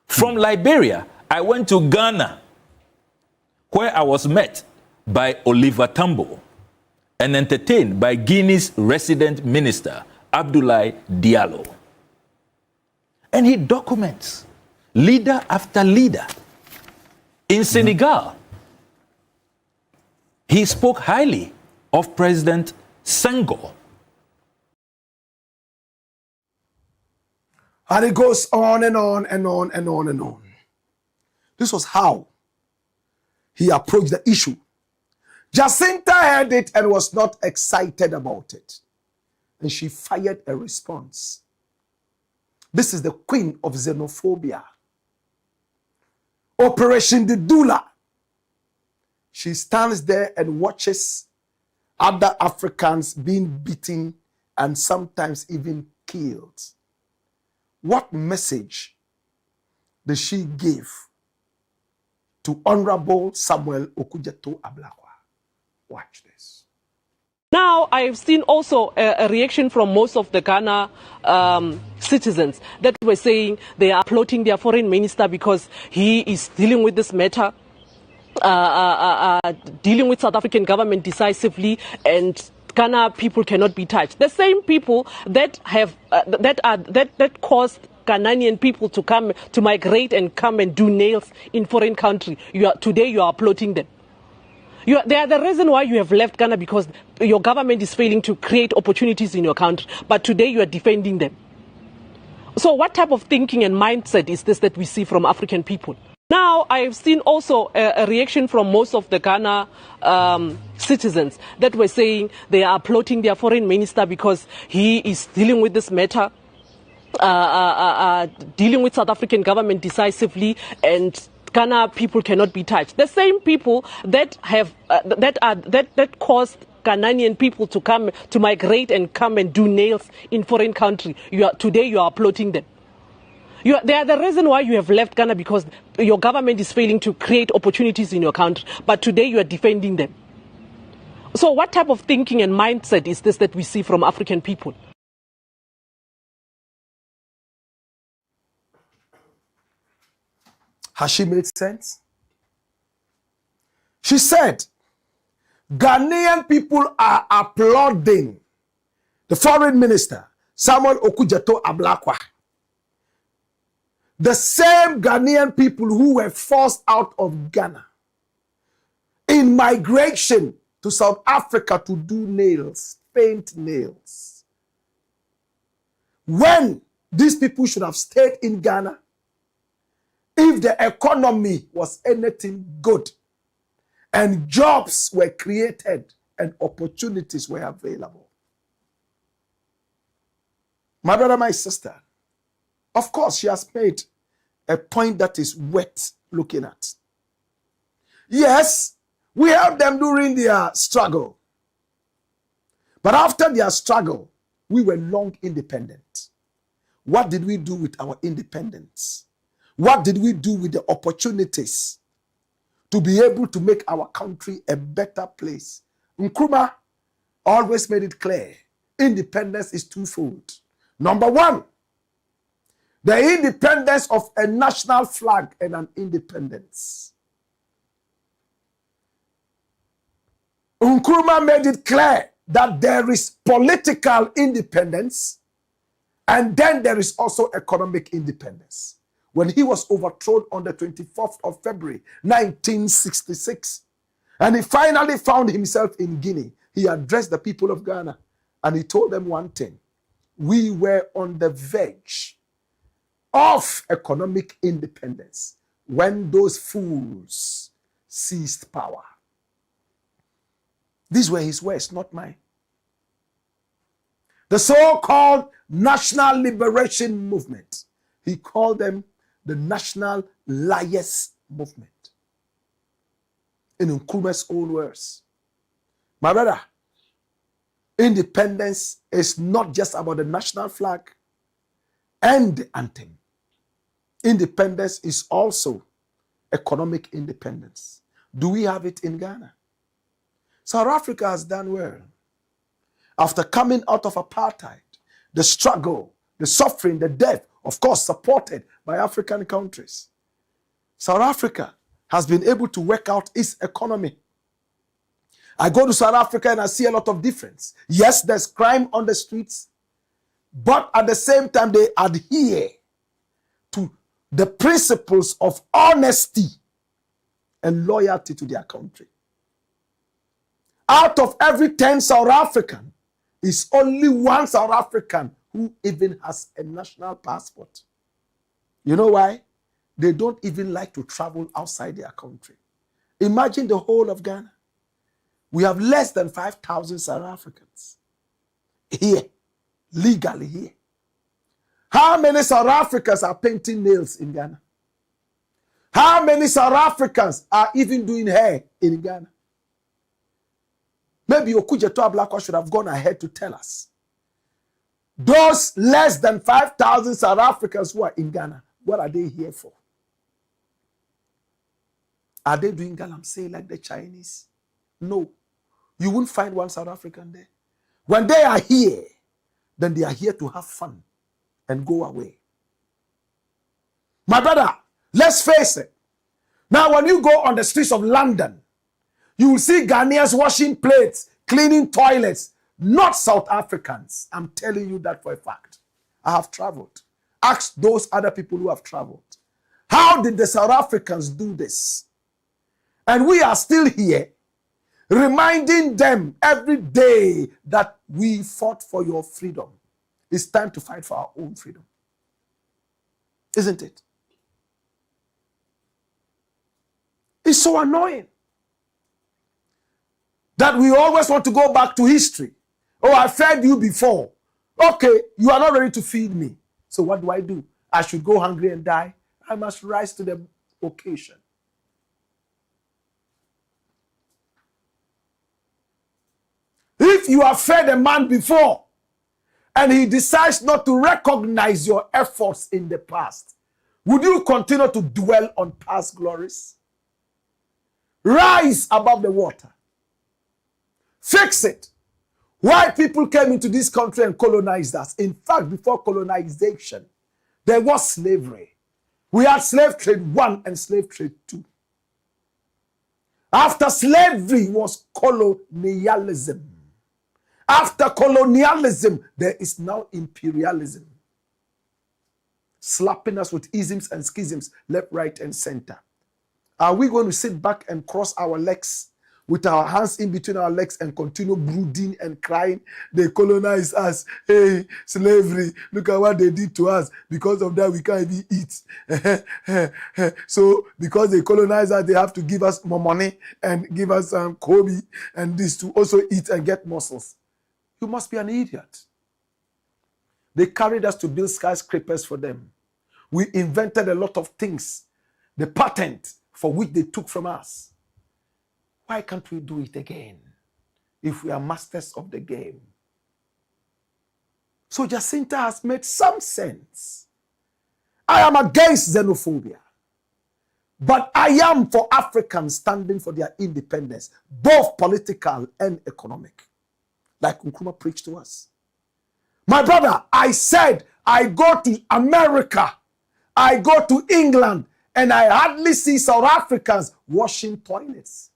From Liberia, I went to Ghana, where I was met by Oliver Tambo and entertained by Guinea's resident minister, Abdoulaye Diallo. And he documents leader after leader. In Senegal, he spoke highly of President Tango. And it goes on and on and on and on and on. This was how he approached the issue. Jacinta heard it and was not excited about it. And she fired a response. This is the queen of xenophobia. Operation Dudula. She stands there and watches other Africans being beaten and sometimes even killed. What message did she give to Honorable Samuel Okudzeto Ablakwa? Watch this. Now, I've seen also a reaction from most of the Ghana citizens that were saying they are applauding their foreign minister because he is dealing with this matter, dealing with South African government decisively, and Ghana people cannot be touched. The same people that have that caused Ghanaian people to come to migrate and come and do nails in foreign country. Today you are applauding them. They are the reason why you have left Ghana, because your government is failing to create opportunities in your country. But today you are defending them. So what type of thinking and mindset is this that we see from African people? Now, I've seen also a reaction from most of the Ghana citizens that were saying they are applauding their foreign minister because he is dealing with this matter, dealing with South African government decisively, and Ghana people cannot be touched. The same people that have that caused Ghanaian people to come to migrate and come and do nails in foreign country. Today you are applauding them. They are the reason why you have left Ghana, because your government is failing to create opportunities in your country. But today you are defending them. So what type of thinking and mindset is this that we see from African people? Has she made sense? She said, Ghanaian people are applauding the foreign minister, Samuel Okudzeto Ablakwa. The same Ghanaian people who were forced out of Ghana in migration to South Africa to do nails, paint nails. When these people should have stayed in Ghana, if the economy was anything good and jobs were created and opportunities were available. My brother, my sister, of course, she has made a point that is worth looking at. Yes, We helped them during their struggle. But after their struggle, we were long independent. What did we do with our independence? What did we do with the opportunities to be able to make our country a better place? Nkrumah always made it clear, independence is twofold. Number one, the independence of a national flag and an independence. Nkrumah made it clear that there is political independence and then there is also economic independence. When he was overthrown on the 24th of February, 1966, and he finally found himself in Guinea, he addressed the people of Ghana and he told them one thing: we were on the verge of economic independence when those fools seized power. These were his words, not mine. The so-called National Liberation Movement, he called them the National Liars Movement. In Nkrumah's own words. My brother, independence is not just about the national flag and the anthem. Independence is also economic independence. Do we have it in Ghana? South Africa has done well. After coming out of apartheid, the struggle, the suffering, the death, of course, supported by African countries, South Africa has been able to work out its economy. I go to South Africa and I see a lot of difference. Yes, there's crime on the streets, but at the same time, they adhere to the principles of honesty and loyalty to their country. Out of every 10 South African, is only one South African who even has a national passport. You know why? They don't even like to travel outside their country. Imagine the whole of Ghana. We have less than 5,000 South Africans here, legally here. How many South Africans are painting nails in Ghana? How many South Africans are even doing hair in Ghana? Maybe ABLAKWA should have gone ahead to tell us. Those less than 5,000 South Africans who are in Ghana, what are they here for? Are they doing galamsey like the Chinese? No. You won't find one South African there. When they are here, then they are here to have fun and go away. My brother, let's face it. Now, when you go on the streets of London, you will see Ghanaians washing plates, cleaning toilets, not South Africans. I'm telling you that for a fact. I have traveled. Ask those other people who have traveled. How did the South Africans do this? And we are still here, reminding them every day that we fought for your freedom. It's time to fight for our own freedom. Isn't it? It's so annoying that we always want to go back to history. Oh, I fed you before. Okay, you are not ready to feed me. So what do? I should go hungry and die? I must rise to the occasion. If you have fed a man before and he decides not to recognize your efforts in the past, would you continue to dwell on past glories? Rise above the water. Fix it. Why people came into this country and colonized us? In fact, before colonization, there was slavery. We had slave trade 1 and slave trade 2. After slavery was colonialism. After colonialism, there is now imperialism. Slapping us with isms and schisms, left, right, and center. Are we going to sit back and cross our legs with our hands in between our legs and continue brooding and crying? They colonized us. Hey, slavery, look at what they did to us. Because of that, we can't even eat. So, because they colonized us, they have to give us more money and give us some Kobe and this to also eat and get muscles. You must be an idiot. They carried us to build skyscrapers for them. We invented a lot of things. The patent for which they took from us. Why can't we do it again if we are masters of the game? So Jacinta has made some sense. I am against xenophobia, but I am for Africans standing for their independence, both political and economic, like Nkrumah preached to us. My brother, I said I go to America, I go to England, and I hardly see South Africans washing toilets.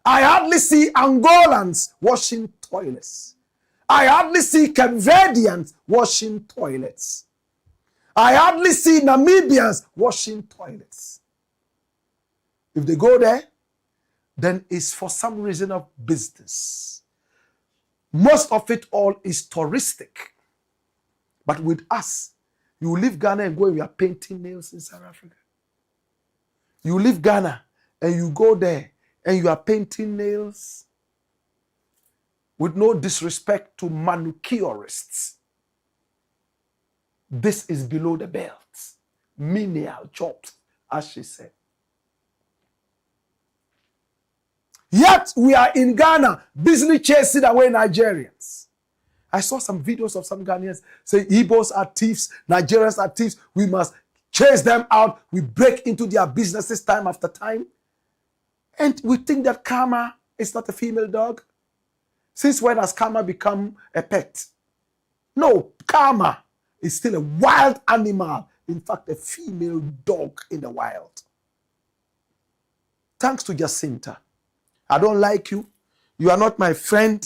I hardly see Angolans washing toilets. I hardly see Cape Verdeans washing toilets. I hardly see Namibians washing toilets. If they go there, then it's for some reason of business. Most of it all is touristic. But with us, you leave Ghana and go and you are painting nails in South Africa. You leave Ghana and you go there and you are painting nails, with no disrespect to manicurists. This is below the belt. Menial jobs, as she said. Yet we are in Ghana, busily chasing away Nigerians. I saw some videos of some Ghanaians say Igbos are thieves, Nigerians are thieves. We must chase them out. We break into their businesses time after time. And we think that Karma is not a female dog. Since when has Karma become a pet? No, Karma is still a wild animal. In fact, a female dog in the wild. Thanks to Jacinta. I don't like you. You are not my friend.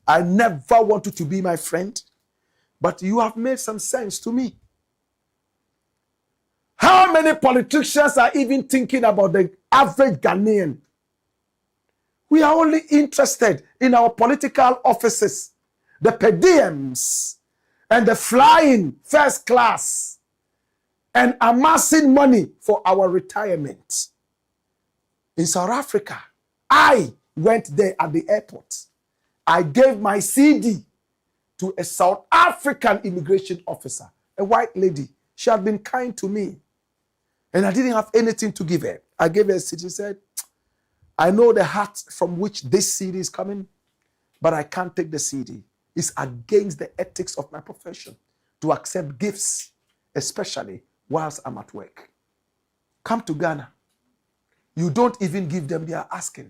I never want you to be my friend. But you have made some sense to me. How many politicians are even thinking about the average Ghanaian? We are only interested in our political offices, the per diems, and the flying first class, and amassing money for our retirement. In South Africa, I went there at the airport. I gave my CD to a South African immigration officer, a white lady. She had been kind to me, and I didn't have anything to give her. I gave her a CD. She said, I know the heart from which this CD is coming, but I can't take the CD. It's against the ethics of my profession to accept gifts, especially whilst I'm at work. Come to Ghana. You don't even give them their asking.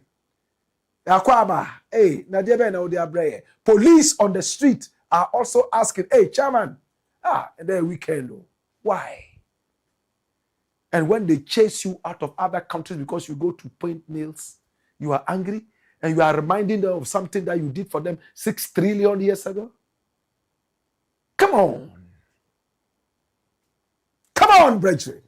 Police on the street are also asking, hey, chairman, and then weekend. Why? And when they chase you out of other countries because you go to paint nails, you are angry and you are reminding them of something that you did for them 6 trillion years ago. Come on. Come on, brethren.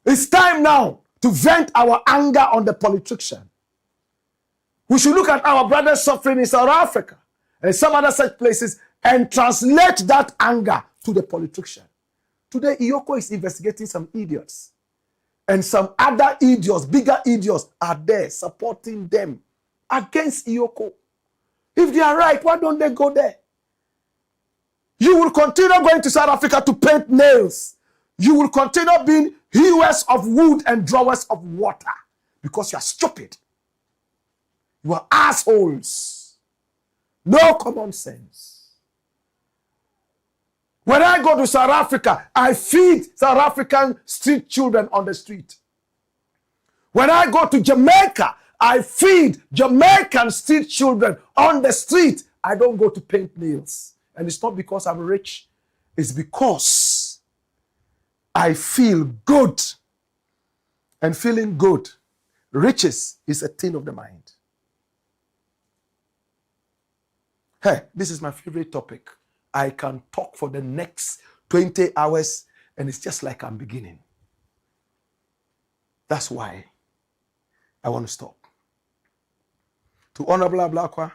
It's time now to vent our anger on the politician. We should look at our brothers suffering in South Africa and some other such places and translate that anger to the politician. Today, EOCO is investigating some idiots. And some other idiots, bigger idiots, are there supporting them against EOCO. If they are right, why don't they go there? You will continue going to South Africa to paint nails. You will continue being hewers of wood and drawers of water because you are stupid. You are assholes. No common sense. When I go to South Africa, I feed South African street children on the street. When I go to Jamaica, I feed Jamaican street children on the street. I don't go to paint nails. And it's not because I'm rich. It's because I feel good. And feeling good, riches is a thing of the mind. Hey, this is my favorite topic. I can talk for the next 20 hours and it's just like I'm beginning. That's why I want to stop. To Honorable ABLAKWA,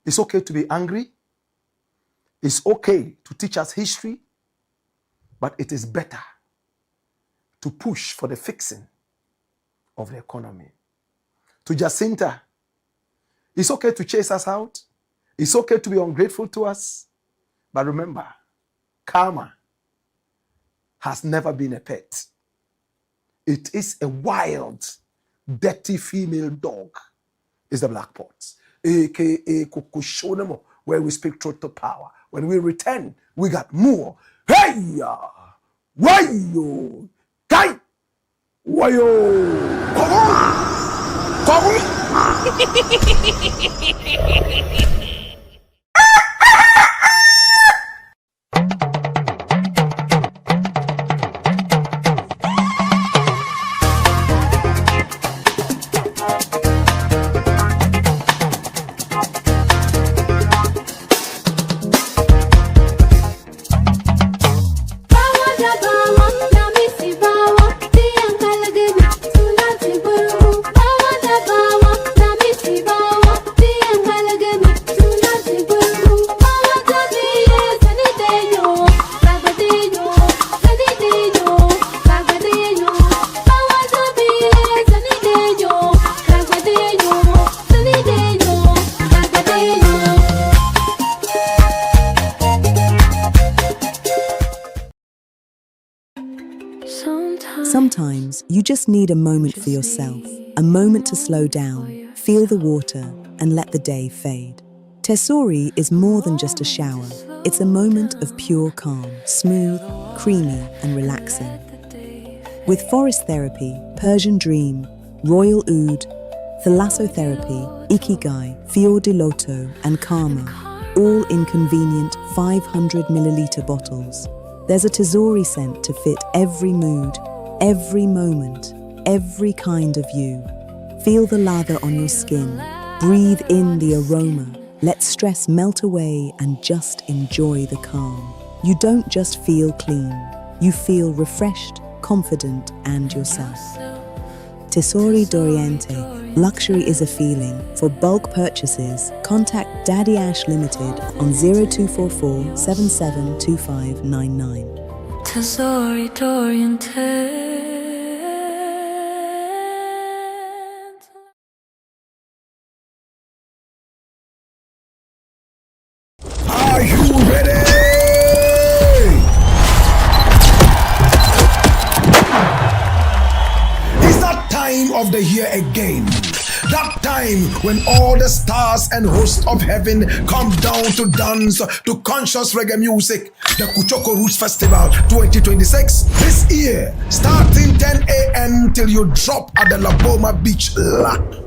it's okay to be angry. It's okay to teach us history, but it is better to push for the fixing of the economy. To Jacinta, it's okay to chase us out. It's okay to be ungrateful to us. But remember, karma has never been a pet. It is a wild, dirty female dog. Is the black pot, aka Kukushonemo, where we speak truth to power. When we return, we got more. Hey ya, wayo, kai, wayo, kogu. Sometimes you just need a moment for yourself, a moment to slow down, feel the water, and let the day fade. Tesori is more than just a shower. It's a moment of pure calm, smooth, creamy, and relaxing. With forest therapy, Persian dream, royal oud, thalassotherapy, ikigai, fior di loto, and karma, all in convenient 500 milliliter bottles. There's a Tesori scent to fit every mood, every moment, every kind of you. Feel the lather on your skin. Breathe in the aroma. Let stress melt away and just enjoy the calm. You don't just feel clean. You feel refreshed, confident, and yourself. Tesori d'Oriente. Luxury is a feeling. For bulk purchases, contact Daddy Ash Limited on 0244 772599. Tesori d'Oriente. Are you ready? It's that time of the year again. That time when all the stars and hosts of heaven come down to dance to conscious reggae music. The Kuchoko Roots Festival 2026. This year, starting 10 a.m. till you drop at the Laboma Beach.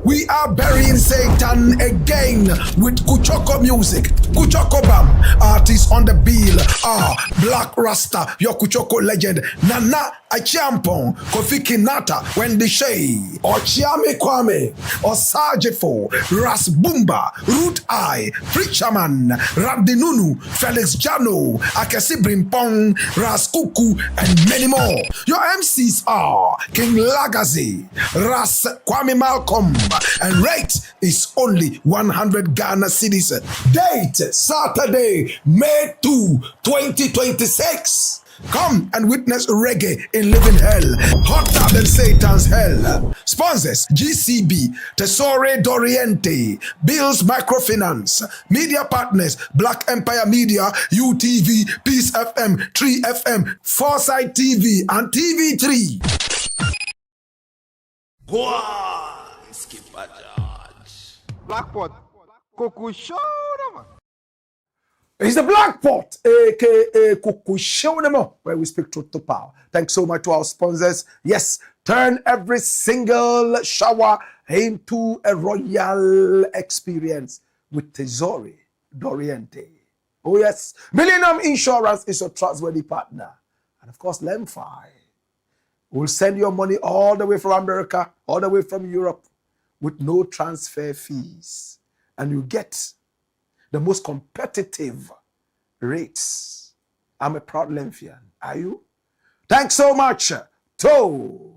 We are burying Satan again with Kuchoko music. Kuchoko Bam. Artists on the bill are Blakk Rasta, your Kuchoko legend, Nana Achiampong, Kofi Kinata, Wendy Shea, Ochiame Kwame, Osajefo, Ras Bumba, Root Eye, Preacherman, Rabdinunu, Felix Jano, Akesi Brimpong, Ras Kuku, and many more. Your MCs are King Lagazi, Ras Kwame Malcolm, and rate is only 100 Ghana cedis. Date Saturday, May 2, 2026. Come and witness reggae in living hell, hotter than Satan's hell. Sponsors: GCB, Tesori d'Oriente, Bills Microfinance. Media partners: Black Empire Media, UTV, Peace FM, 3FM, Foresight TV, and TV3. Blackpot, Kokusho, It's the Black Pot, aka Kukushonemo, where we speak truth to power. Thanks so much to our sponsors. Yes, turn every single shower into a royal experience with Tesori d'Oriente. Oh yes, Millennium Insurance is your trustworthy partner. And of course, Lemfi will send your money all the way from America, all the way from Europe, with no transfer fees. And you get the most competitive rates. I'm a proud Lemphian. Are you? Thanks so much to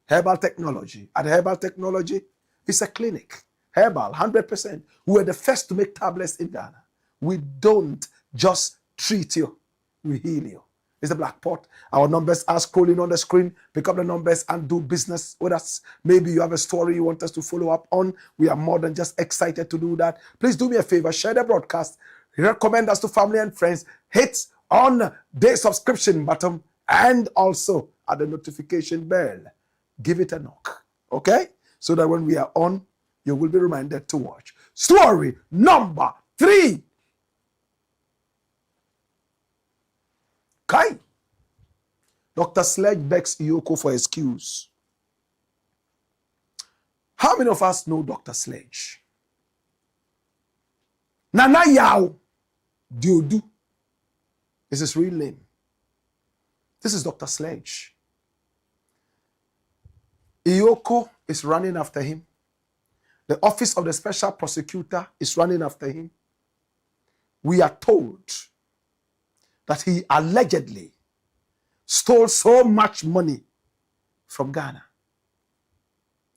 Herbal Technology. At Herbal Technology, it's a clinic. Herbal, 100%. We're the first to make tablets in Ghana. We don't just treat you, we heal you. It's the Black Pot. Our numbers are scrolling on the screen. Pick up the numbers and do business with us. Maybe you have a story you want us to follow up on. We are more than just excited to do that. Please do me a favor. Share the broadcast. Recommend us to family and friends. Hit on the subscription button and also at the notification bell. give it a knock. Okay? So that when we are on, you will be reminded to watch. Story number 3. Kai. Dr. Sledge begs EOCO for excuse. How many of us know Dr. Sledge? Nana Yao Diodu is his real name. This is Dr. Sledge. EOCO is running after him. The Office of the Special Prosecutor is running after him. We are told that he allegedly stole so much money from Ghana.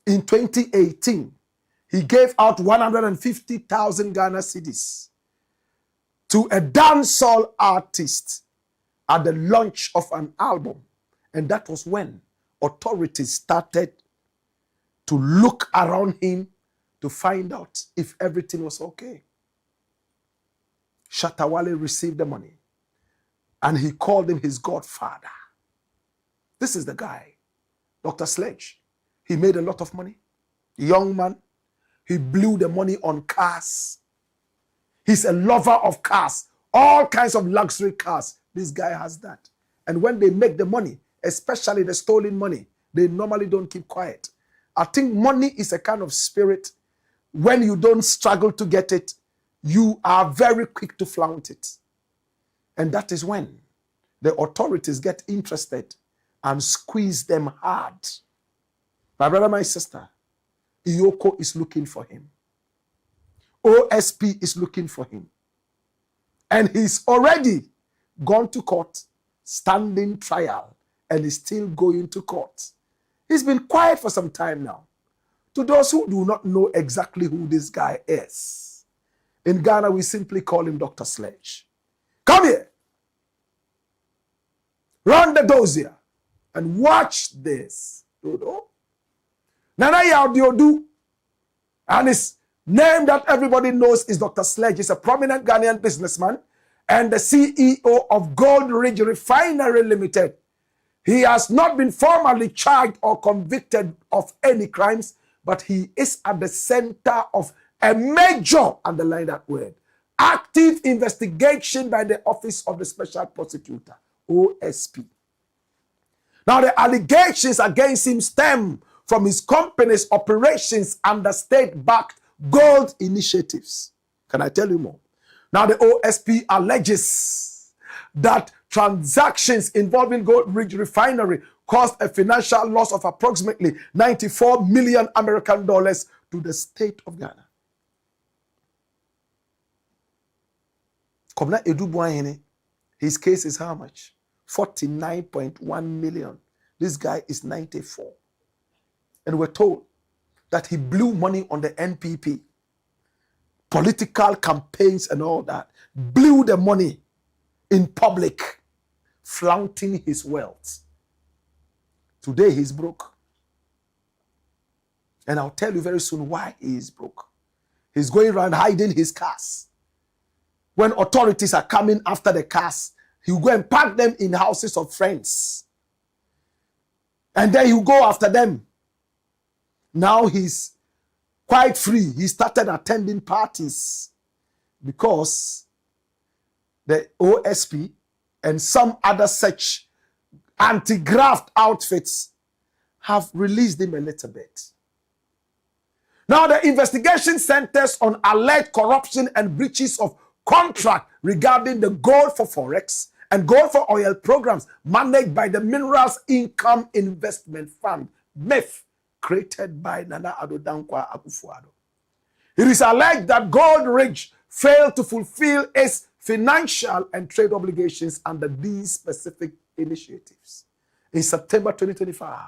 In 2018, he gave out 150,000 Ghana cedis to a dancehall artist at the launch of an album. And that was when authorities started to look around him to find out if everything was okay. Shatawale received the money and he called him his godfather. This is the guy, Dr. Sledge. He made a lot of money. Young man. He blew the money on cars. He's a lover of cars. All kinds of luxury cars. This guy has that. And when they make the money, especially the stolen money, they normally don't keep quiet. I think money is a kind of spirit. When you don't struggle to get it, you are very quick to flaunt it. And that is when the authorities get interested and squeeze them hard. My brother, my sister, EOCO is looking for him. OSP is looking for him. And he's already gone to court, standing trial, and is still going to court. He's been quiet for some time now. To those who do not know exactly who this guy is, in Ghana, we simply call him Dr. Sledge. Come here. Run the dossier and watch this. Nana Yaudiodu, and his name that everybody knows is Dr. Sledge. He's a prominent Ghanaian businessman and the CEO of Gold Ridge Refinery Limited. He has not been formally charged or convicted of any crimes, but he is at the center of a major, underline that word, active investigation by the Office of the Special Prosecutor, OSP. Now, the allegations against him stem from his company's operations under state-backed gold initiatives. Can I tell you more? Now, the OSP alleges that transactions involving Gold Ridge Refinery caused a financial loss of approximately 94 million American dollars to the state of Ghana. His case is how much? 49.1 million. This guy is 94. And we're told that he blew money on the NPP, political campaigns and all that, blew the money in public, flaunting his wealth. Today he's broke. And I'll tell you very soon why he is broke. He's going around hiding his cars. When authorities are coming after the cars, he'll go and park them in houses of friends. And then he'll go after them. Now he's quite free. He started attending parties because the OSP and some other such anti-graft outfits have released him a little bit. Now the investigation centers on alleged corruption and breaches of contract regarding the gold for forex and gold for oil programs managed by the Minerals Income Investment Fund, MIF, created by Nana Addo Dankwa Akufo-Addo. It is alleged that Gold Ridge failed to fulfill its financial and trade obligations under these specific initiatives. In September 2025,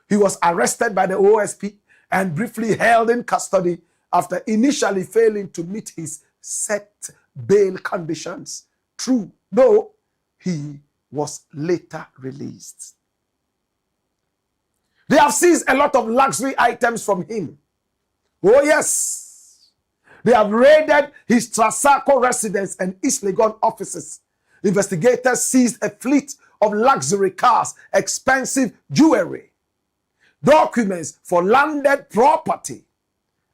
he was arrested by the OSP and briefly held in custody after initially failing to meet his set bail conditions. True, though, he was later released. They have seized a lot of luxury items from him. Oh yes. They have raided his Trasacco residence and East Legon offices. Investigators seized a fleet of luxury cars, expensive jewelry. documents for landed property,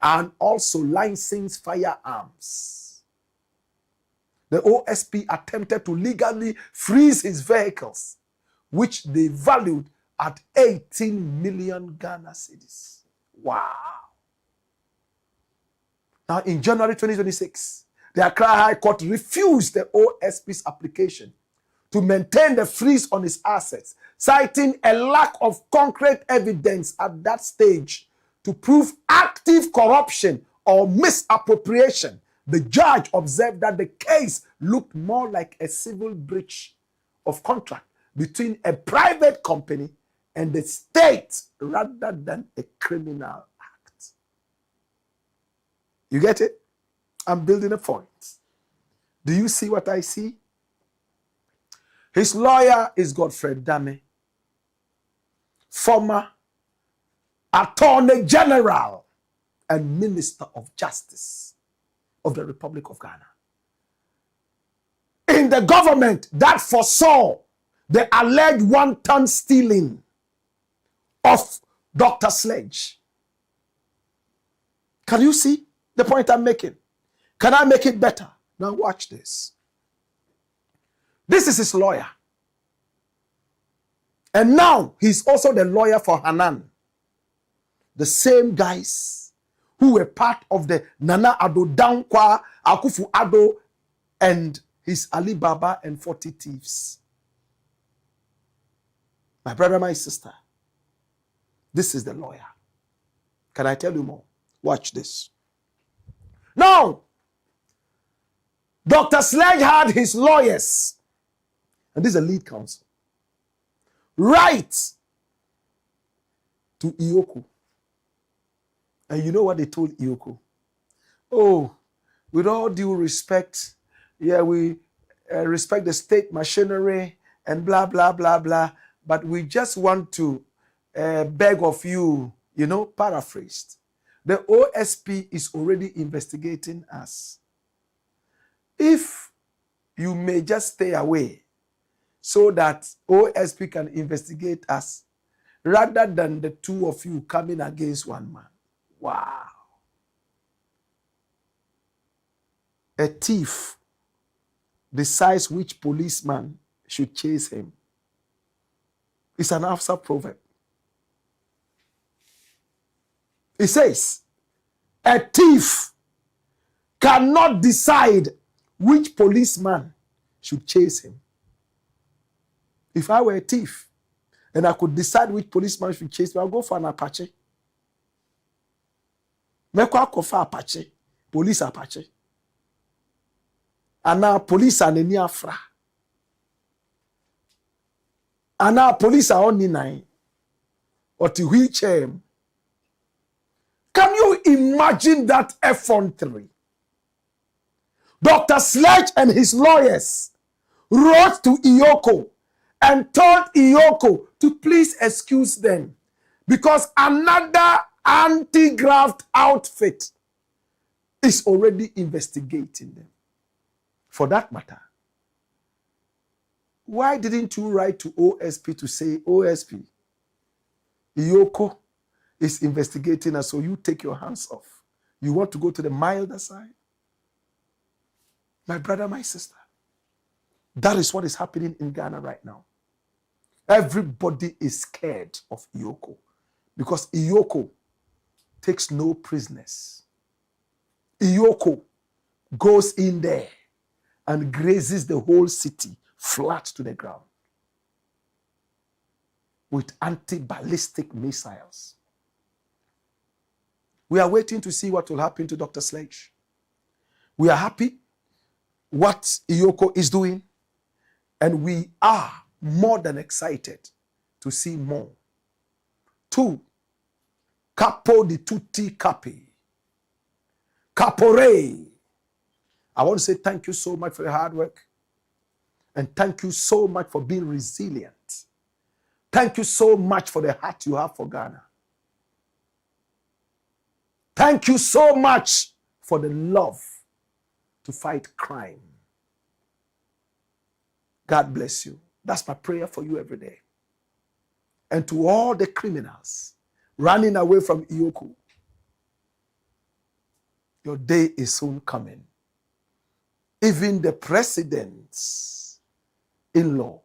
and also licensed firearms. The OSP attempted to legally freeze his vehicles, which they valued at 18 million Ghana cedis. Wow. Now, in January 2026, the Accra High Court refused the OSP's application to maintain the freeze on his assets, citing a lack of concrete evidence at that stage to prove active corruption or misappropriation. The judge observed that the case looked more like a civil breach of contract between a private company and the state rather than a criminal act. You get it? I'm building a point. Do you see what I see? His lawyer is Godfrey Dame, former Attorney General and Minister of Justice of the Republic of Ghana. In the government that foresaw the alleged wanton stealing of Dr. Sledge. Can you see the point I'm making? Can I make it better? Now watch this. This is his lawyer. And now he's also the lawyer for Hanan. The same guys who were part of the Nana Addo Dankwa, Akufu Addo, and his Ali Baba and 40 thieves. My brother, my sister, this is the lawyer. Can I tell you more? Watch this. Now, Dr. Sledge had his lawyers, and this is a lead counsel, write to EOCO. And you know what they told EOCO? Oh, with all due respect, yeah, we respect the state machinery and blah, blah, blah, blah, but we just want to beg of you, you know, paraphrased. The OSP is already investigating us. If you may just stay away so that OSP can investigate us rather than the two of you coming against one man. Wow. A thief decides which policeman should chase him. It's an Hausa proverb. It says, a thief cannot decide which policeman should chase him. If I were a thief and I could decide which policeman should chase me, I'll go for an Apache. Mekwa kofa Apache, police Apache. And now police are any afra. And now police are only 9. Or to wheelchair. Can you imagine that effrontery? Dr. Sledge and his lawyers wrote to EOCO and told EOCO to please excuse them because another anti-graft outfit is already investigating them. For that matter, why didn't you write to OSP to say, OSP, EOCO is investigating us, so you take your hands off. You want to go to the milder side? My brother, my sister, that is what is happening in Ghana right now. Everybody is scared of EOCO because EOCO takes no prisoners. EOCO goes in there and grazes the whole city flat to the ground with anti-ballistic missiles. We are waiting to see what will happen to Dr. Sledge. We are happy what EOCO is doing, and we are more than excited to see more. 2, Capo di tutti capi. Capore. I want to say thank you so much for your hard work. And thank you so much for being resilient. Thank you so much for the heart you have for Ghana. Thank you so much for the love to fight crime. God bless you. That's my prayer for you every day. And to all the criminals running away from EOCO. Your day is soon coming. Even the presidents-in-law,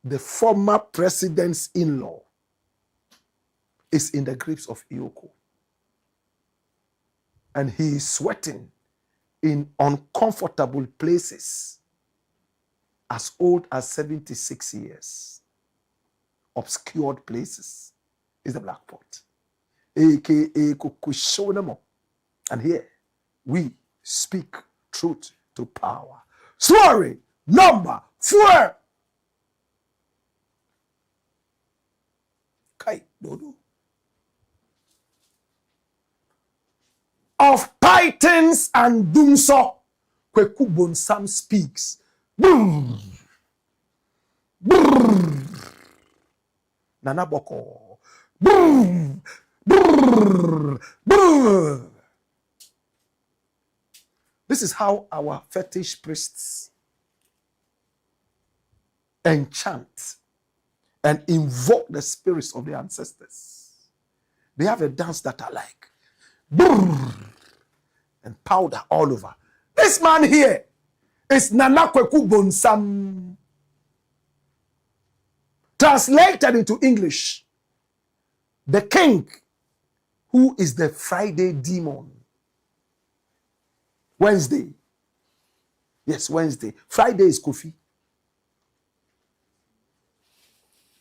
the former presidents-in-law, is in the grips of EOCO. And he is sweating in uncomfortable places as old as 76 years. Obscured places is the black pot. AKA Kukushonamo. And here we speak truth to power. Story number 4. Kai Dodo. Of Pythons and DUMSOR, KWAKU BONSAM speaks. Brrr. Brrr. Nana Boko. Brrr. Brrr. Brrr. This is how our fetish priests enchant and invoke the spirits of their ancestors. They have a dance that I like. Brrr, and powder all over. This man here is Nana KWAKU BONSAM. Translated into English, the king who is the Friday demon. Wednesday. Yes, Wednesday. Friday is Kofi.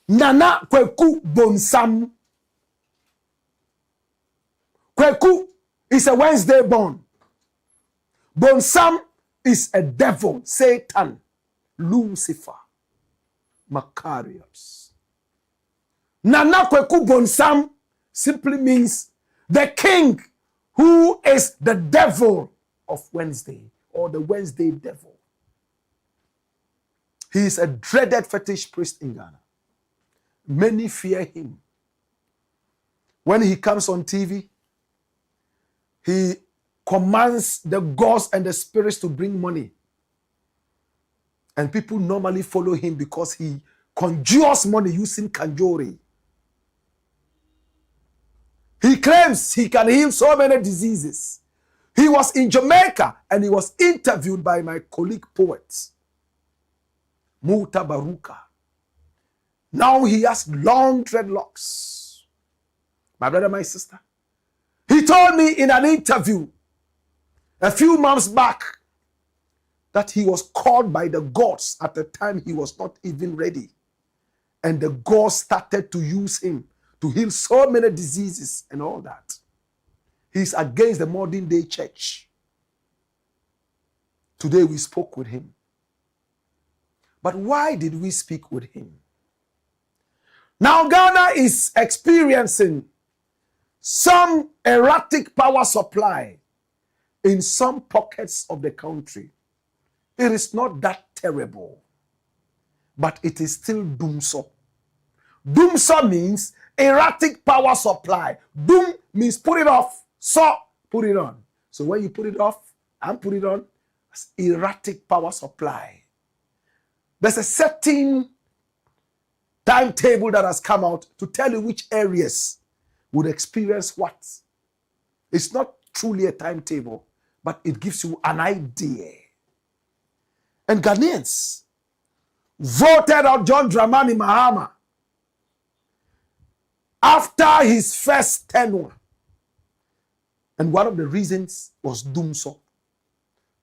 Nana KWAKU BONSAM. KWAKU is a Wednesday born. BONSAM is a devil, Satan, Lucifer, Macarius. Nana KWAKU BONSAM simply means the king who is the devil of Wednesday, or the Wednesday devil. He is a dreaded fetish priest in Ghana. Many fear him. When he comes on TV, he commands the gods and the spirits to bring money. And people normally follow him because he conjures money using kanjori. He claims he can heal so many diseases. He was in Jamaica and he was interviewed by my colleague poet, Muta Baruka. Now he has long dreadlocks. My brother, my sister. He told me in an interview a few months back that he was called by the gods at the time he was not even ready. And the gods started to use him to heal so many diseases and all that. He's against the modern day church. Today we spoke with him. But why did we speak with him? Now Ghana is experiencing some erratic power supply in some pockets of the country. It is not that terrible, but it is still DUMSOR. DUMSOR means erratic power supply. Dum means put it off, so put it on. So when you put it off and put it on, it's erratic power supply. There's a certain timetable that has come out to tell you which areas would experience what. It's not truly a timetable, but it gives you an idea. And Ghanaians voted out John Dramani Mahama after his first tenure. And one of the reasons was DUMSOR.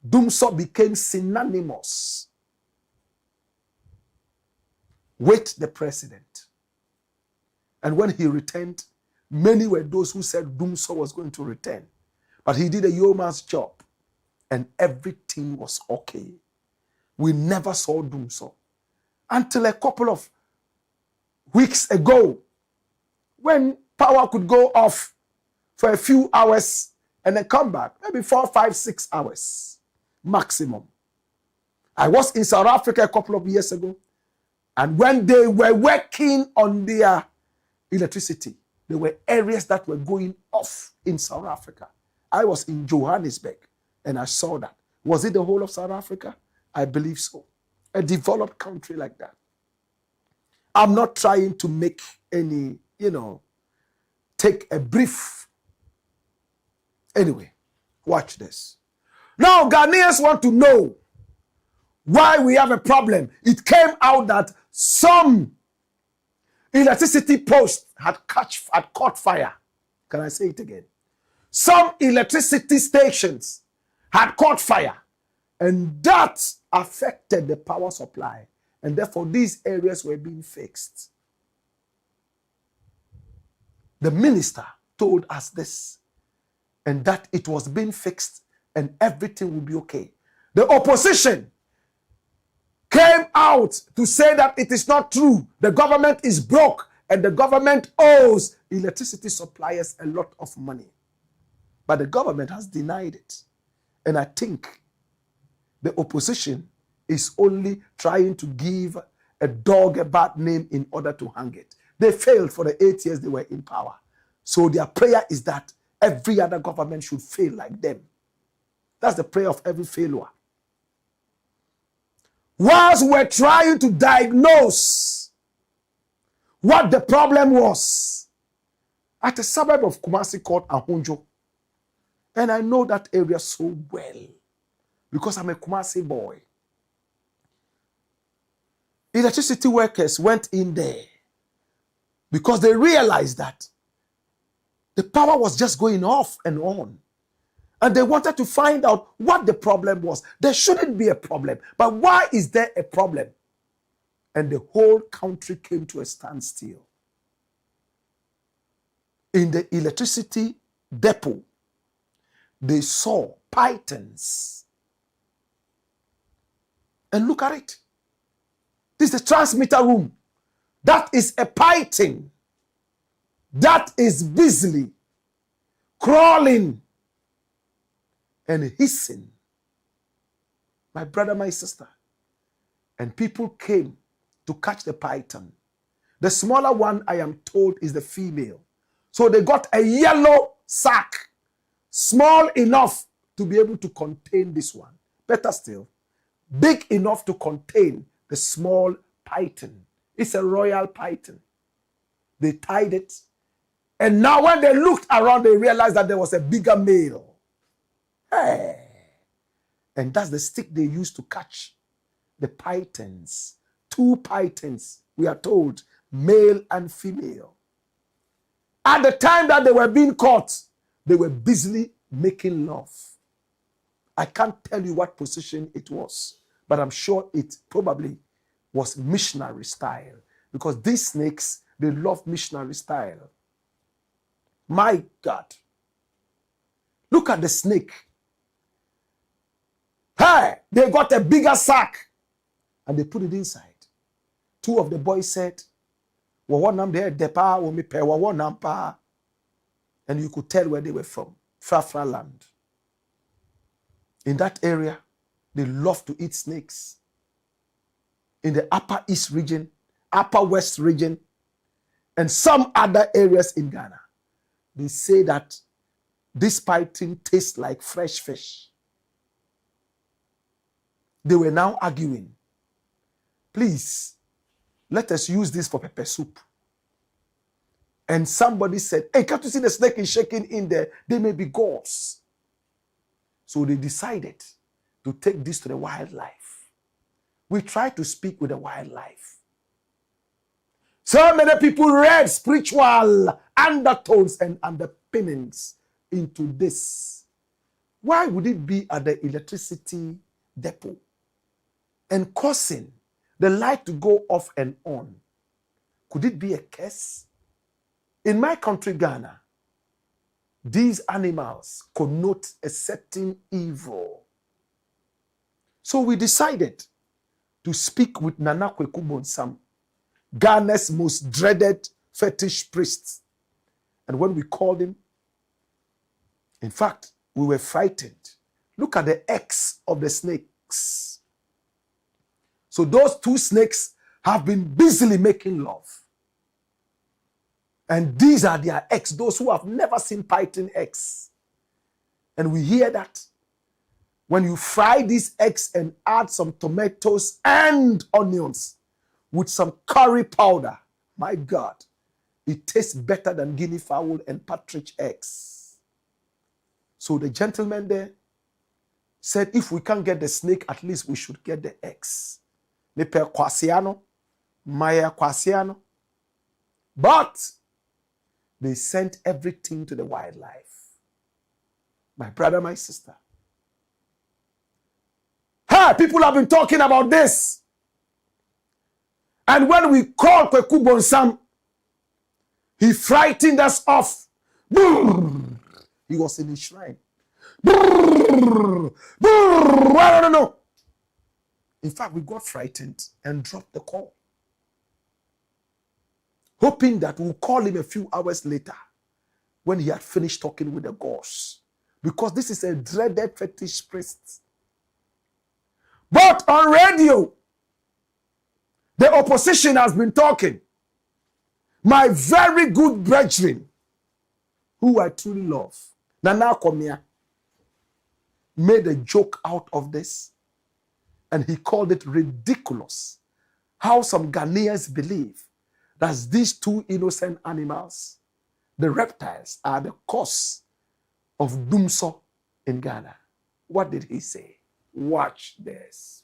DUMSOR became synonymous with the president. And when he returned, many were those who said DUMSOR was going to return. But he did a yeoman's job and everything was okay. We never saw DUMSOR until a couple of weeks ago when power could go off for a few hours and then come back, maybe 4, 5, 6 hours maximum. I was in South Africa a couple of years ago, and when they were working on their electricity, there were areas that were going off in South Africa. I was in Johannesburg and I saw that. Was it the whole of South Africa? I believe so. A developed country like that. I'm not trying to make any, take a brief. Anyway, watch this. Now, Ghanaians want to know why we have a problem. It came out that some electricity posts had caught fire. Can I say it again? Some electricity stations had caught fire, and that affected the power supply, and therefore these areas were being fixed. The minister told us this, and that it was being fixed and everything will be okay. The opposition came out to say that it is not true. The government is broke and the government owes electricity suppliers a lot of money. But the government has denied it. And I think the opposition is only trying to give a dog a bad name in order to hang it. They failed for the 8 years they were in power. So their prayer is that every other government should fail like them. That's the prayer of every failure. Whilst we're trying to diagnose what the problem was, at a suburb of Kumasi called Ahunjo, and I know that area so well because I'm a Kumasi boy. Electricity workers went in there because they realized that the power was just going off and on. And they wanted to find out what the problem was. There shouldn't be a problem. But why is there a problem? And the whole country came to a standstill. In the electricity depot, they saw pythons. And look at it. This is the transmitter room. That is a python that is busily crawling and hissing. My brother, my sister. And people came to catch the python. The smaller one, I am told, is the female. So they got a yellow sack, small enough to be able to contain this one. Better still, big enough to contain the small python. It's a royal python. They tied it. And now when they looked around, they realized that there was a bigger male. Hey. And that's the stick they used to catch the pythons. 2 pythons, we are told, male and female. At the time that they were being caught, they were busily making love. I can't tell you what position it was, but I'm sure it probably was missionary style, because these snakes, they love missionary style. My God. Look at the snake. Hey, they got a bigger sack and they put it inside. 2 of the boys said, and you could tell where they were from. Frafra land. In that area, they love to eat snakes. In the upper east region, upper west region, and some other areas in Ghana, they say that this python tastes like fresh fish. They were now arguing. Please, let us use this for pepper soup. And somebody said, hey, can't you see the snake is shaking in there? They may be ghosts. So they decided to take this to the wildlife. We tried to speak with the wildlife. So many people read spiritual undertones and underpinnings into this. Why would it be at the electricity depot and causing the light to go off and on? Could it be a curse? In my country, Ghana, these animals connote a certain evil. So we decided to speak with Nana Kweku BONSAM, Ghana's most dreaded fetish priest. And when we called him, in fact, we were frightened. Look at the eggs of the snakes. So those 2 snakes have been busily making love. And these are their eggs, those who have never seen python eggs. And we hear that when you fry these eggs and add some tomatoes and onions with some curry powder, my God, It tastes better than guinea fowl and partridge eggs. So the gentleman there said, if we can't get the snake, at least we should get the eggs. Mepe kwasiano, maya kwasiano. But they sent everything to the wildlife. My brother, my sister. Hey, people have been talking about this. And when we called KWAKU BONSAM, he frightened us off. He was in his shrine. No. In fact, we got frightened and dropped the call, hoping that we'll call him a few hours later when he had finished talking with the ghosts, because this is a dreaded fetish priest. But on radio, the opposition has been talking. My very good brethren, who I truly love, Nana Komia, made a joke out of this, and he called it ridiculous how some Ghanaians believe that these two innocent animals, the reptiles, are the cause of DUMSOR in Ghana. What did he say? Watch this.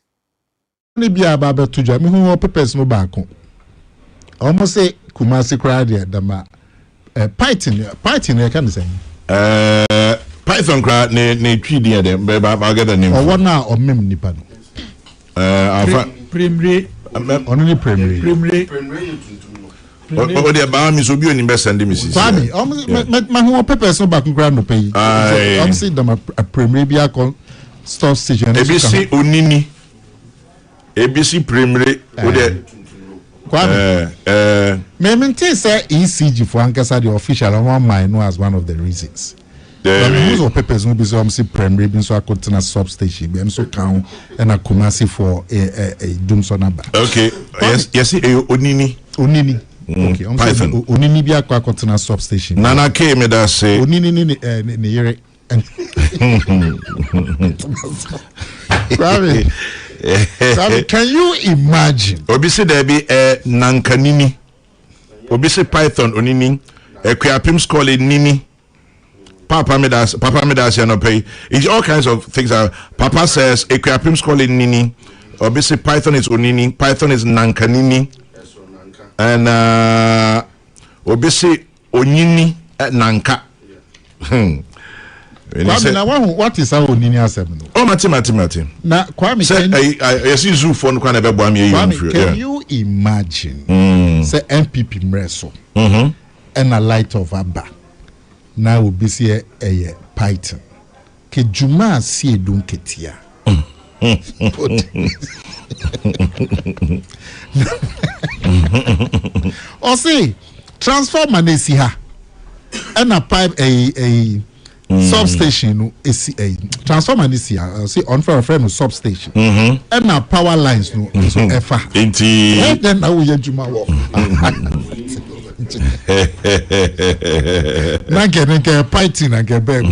Almost say Kumasi crowd dama Python can say Python crowd ne tweedy them I get the name or one now or mem nipa primary only primary oh the ba mi so bi oni be send me sis Kwame my who papers no back ground no pay I'm say them a primary bi akon store station ABC onini ABC primary o de Kwame, me maintain say ECG for Ankasa the official one might know as one of the reasons. Most of papers will be so primary, been so I could turn a substation, be so count and a Kumasi for a DUMSOR number. Okay, yes, Onini. Okay, I'm saying Onini be a turn a substation. Nana came me that say Onini ni So, can you imagine? Obisi there be nankanini. Obisi python onini. Equiapim scholar nini. Papa me das ya no pay. It's all kinds of things. Papa says equiapim scholar nini. Obisi python is onini. Python is nankanini. And obisi onini nanka. What is our Onini assembly? Oh, Mati. Now, Kwame, can you imagine? Say MPP Mreso and a light of Abba. Now will be see a Python. Ke Juma see dunketia. Or say transformer nesiha and a pipe a substation is a transformer this year. See on for a frame of substation and now power lines no so efa then now we Juma walk na get fighting and get back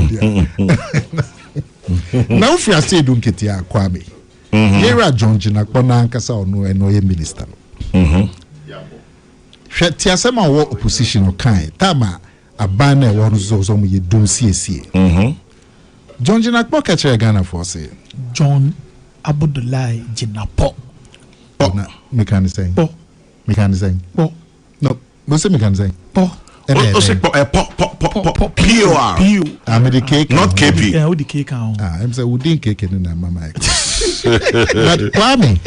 now if you say don't get ya Kwame here are John Jina Kwana Ankasa ono eno ye minister hweti asema wo opposition o kan tama abana won zo mu ye dum siesie John Jinakpo catch Ghana for say John Abdullahi Jinapo na mekanism po no mo say mekanism po o say po POR I'm the cake not KP yeah with the cake I'm say we didn't cake na mama but Kwame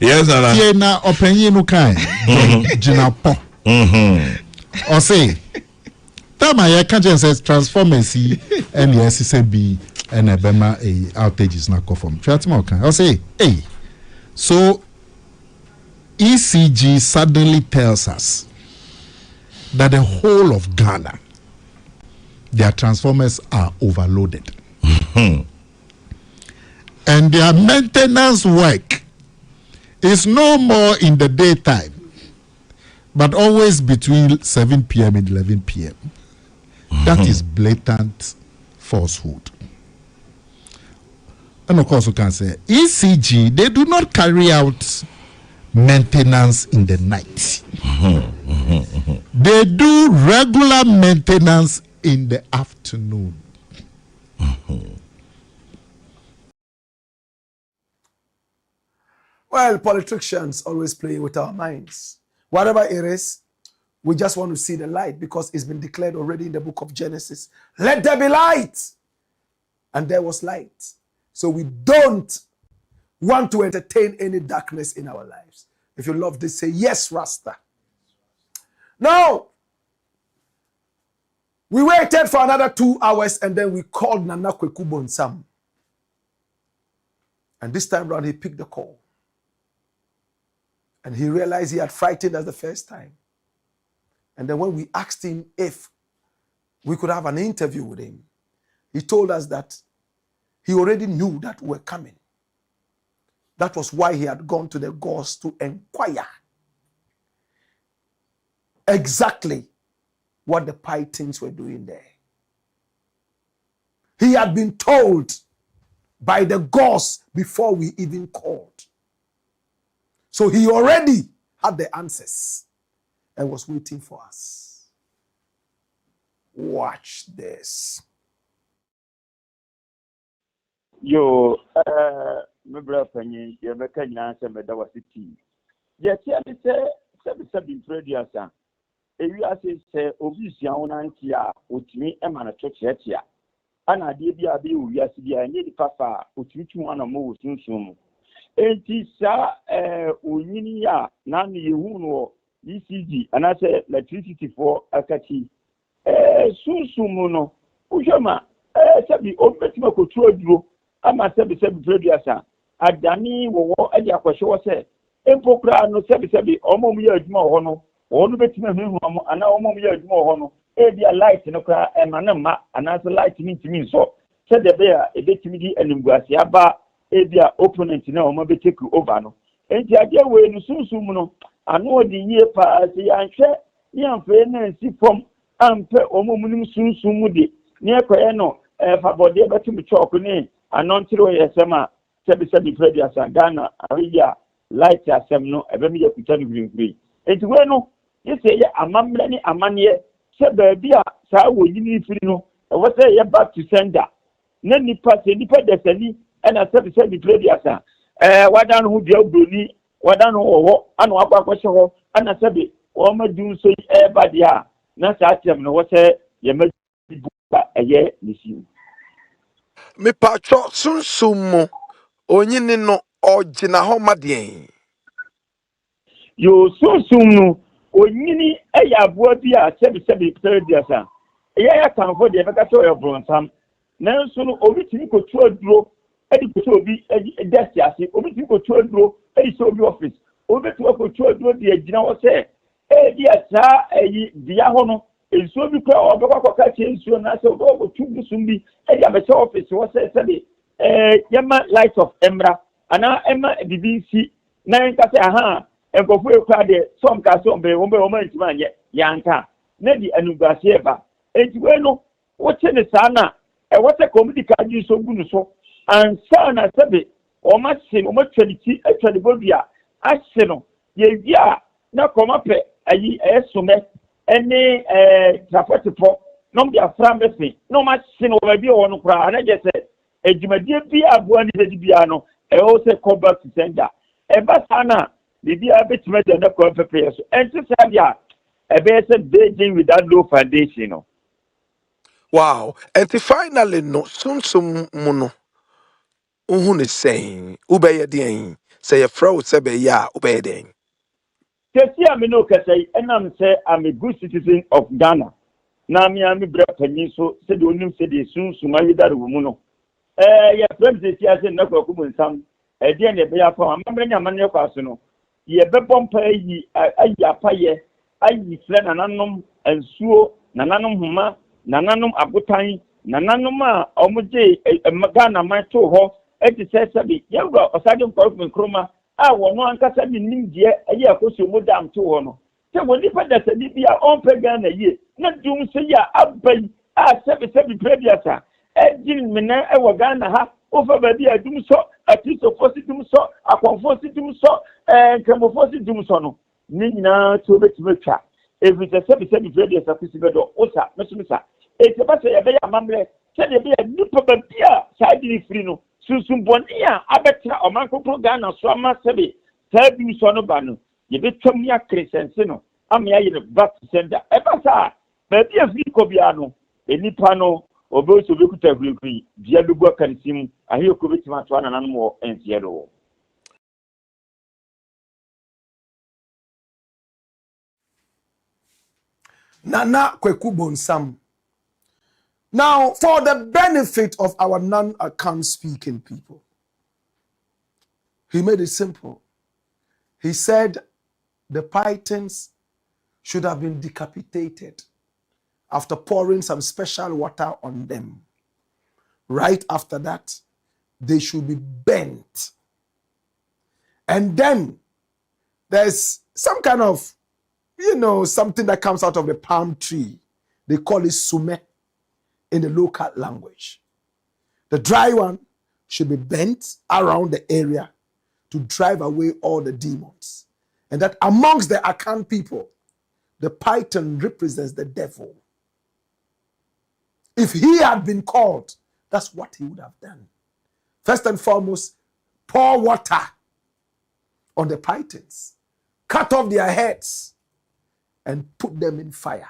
yes na openye no kan Jinapo or say Tama ya can't say transformers and the SCB and a Bema a outages not conform. I'll say, hey, so ECG suddenly tells us that the whole of Ghana, their transformers are overloaded. And their maintenance work is no more in the daytime, but always between 7 p.m. and 11 p.m. That is blatant falsehood. And of course, we can say ECG, they do not carry out maintenance in the night. They do regular maintenance in the afternoon. Well, politicians always play with our minds. Whatever it is, we just want to see the light because it's been declared already in the book of Genesis. Let there be light. And there was light. So we don't want to entertain any darkness in our lives. If you love this, say yes, Rasta. Now, we waited for another 2 hours and then we called Nana Kweku BONSAM. And this time around, he picked the call. And he realized he had frightened us the first time. And then when we asked him if we could have an interview with him, he told us that he already knew that we were coming. That was why he had gone to the gods to inquire exactly what the Pythons were doing there. He had been told by the gods before we even called. So he already had the answers and was waiting for us. Watch this. Yo, my brother, you make an answer, but that was the team. Yes, I said, previous. If you are say, obviously, on Antia, with me, and man, a church here. And I did be a view, yes, I need papa, with which one or more soon. And this, Uninia, Nani, you know, ECG, and I said, electricity for Akati. Sunsumuno, Ujama, Sabi, Obetima Cotrol, I must have said, previous. Adani, war, and Yakasho said, Empokra, no Sabi, almost more honor. All the best, and now almost more honor. A light in a car and manama, and as a light means to me. So said the bear, a bit timidity and Nguasiaba, a opponent, maybe take you over. And the idea way no soon, I know the year pass, and share young friend and see from Ampe or Munim soon moody near Koyano, for the better to be chocolate, and non through a summer, 77 previous and Ghana, Aria, light as some no, a very good green. It's bueno. You say, a mammy, a man, said, baby, so will you need to know what say back to sender. Nanny pass any pedestal, and I said, the previous. What done who deal Bruni, what done or and what question, and I said, or my do so everybody are. Not at them, no, what say, you may be a year, listen. Me patro sunsumo onyini no ogina ho madien. You so soon. Onyini eya aboa bi a sebi previous eya kan for de beka to your BONSAM nanso no obitimi kotu aduro edi kotu obi desk ase obitimi kotu aduro edi so obi office obitimi kotu aduro de agina wo se edi asa eyi dia ho no enso bi kwa obekwa kwaka che enso na se obo kotu busumbi edi abese office wo se sebi yema light of emra ana emma BBC na nka se aha and go for a some castle be woman yanka, Neddy and Ugasieva. And well, what's in the sana, and what a comedy can you so good so, and sana sabi, or much sin, or much charity, actually, Bobia, I say no, yeah, now come up a ye sume, any traffic for, no be a frambe, no much sin over be on cry, and I just said, a Jimadia be a one is a piano, and also come back to sender. And Basana. Maybe a bit better than the prayers. And to say, a better dating without no foundation. Wow. And finally no sunsum muno. Uhun is saying, Ubaya dien, say a fro sebe ya ubaya dien. I mean, no, say, and I'm say I'm a good citizen of Ghana. Now, me, I'm a brave peninsula, said the only city soon, Sumaya Rumuno. Your friends, yes, and no BONSAM. A dear, they are for a member of Mania Casino. Ye bebom pay a paye, I fled ananum and suo, nananum huma, nananum abutai, nananuma, omoje, a magana, my two ho, et sabi, younger or sergeant Corporal Chroma, I will no anchor in India, a year cost you madam to honor. So when you put that a be our own pagan a year, not doom say ya up by 77 previous, Edging Mena, our Ghana ha. Over baby, I do so, at least of force so, I can force so, and come force so. Nina to bet richer. If it's a 7 radio Sakusibedo, Osa, Mesumisa, it's a better Mamre, said a beer, Nupabia, Sadi Frino, Susum Bonia, Abeta, or Manco Progana, Swama Sebi, Tabu Sonobano, you bet Tomia Crescensino, Amia in the back sender, Ebasa, Babia Vicobiano, Enipano, or those who look at agree, Dialuba can seem a Hiokovich Matuan and more and Zero. Nana KWAKU BONSAM. Now, for the benefit of our non-account speaking people, he made it simple. He said the pythons should have been decapitated after pouring some special water on them. Right after that, they should be burnt. And then there's some kind of, something that comes out of the palm tree. They call it sume in the local language. The dry one should be bent around the area to drive away all the demons. And that amongst the Akan people, the python represents the devil. If he had been called, that's what he would have done. First and foremost, pour water on the pythons, cut off their heads, and put them in fire.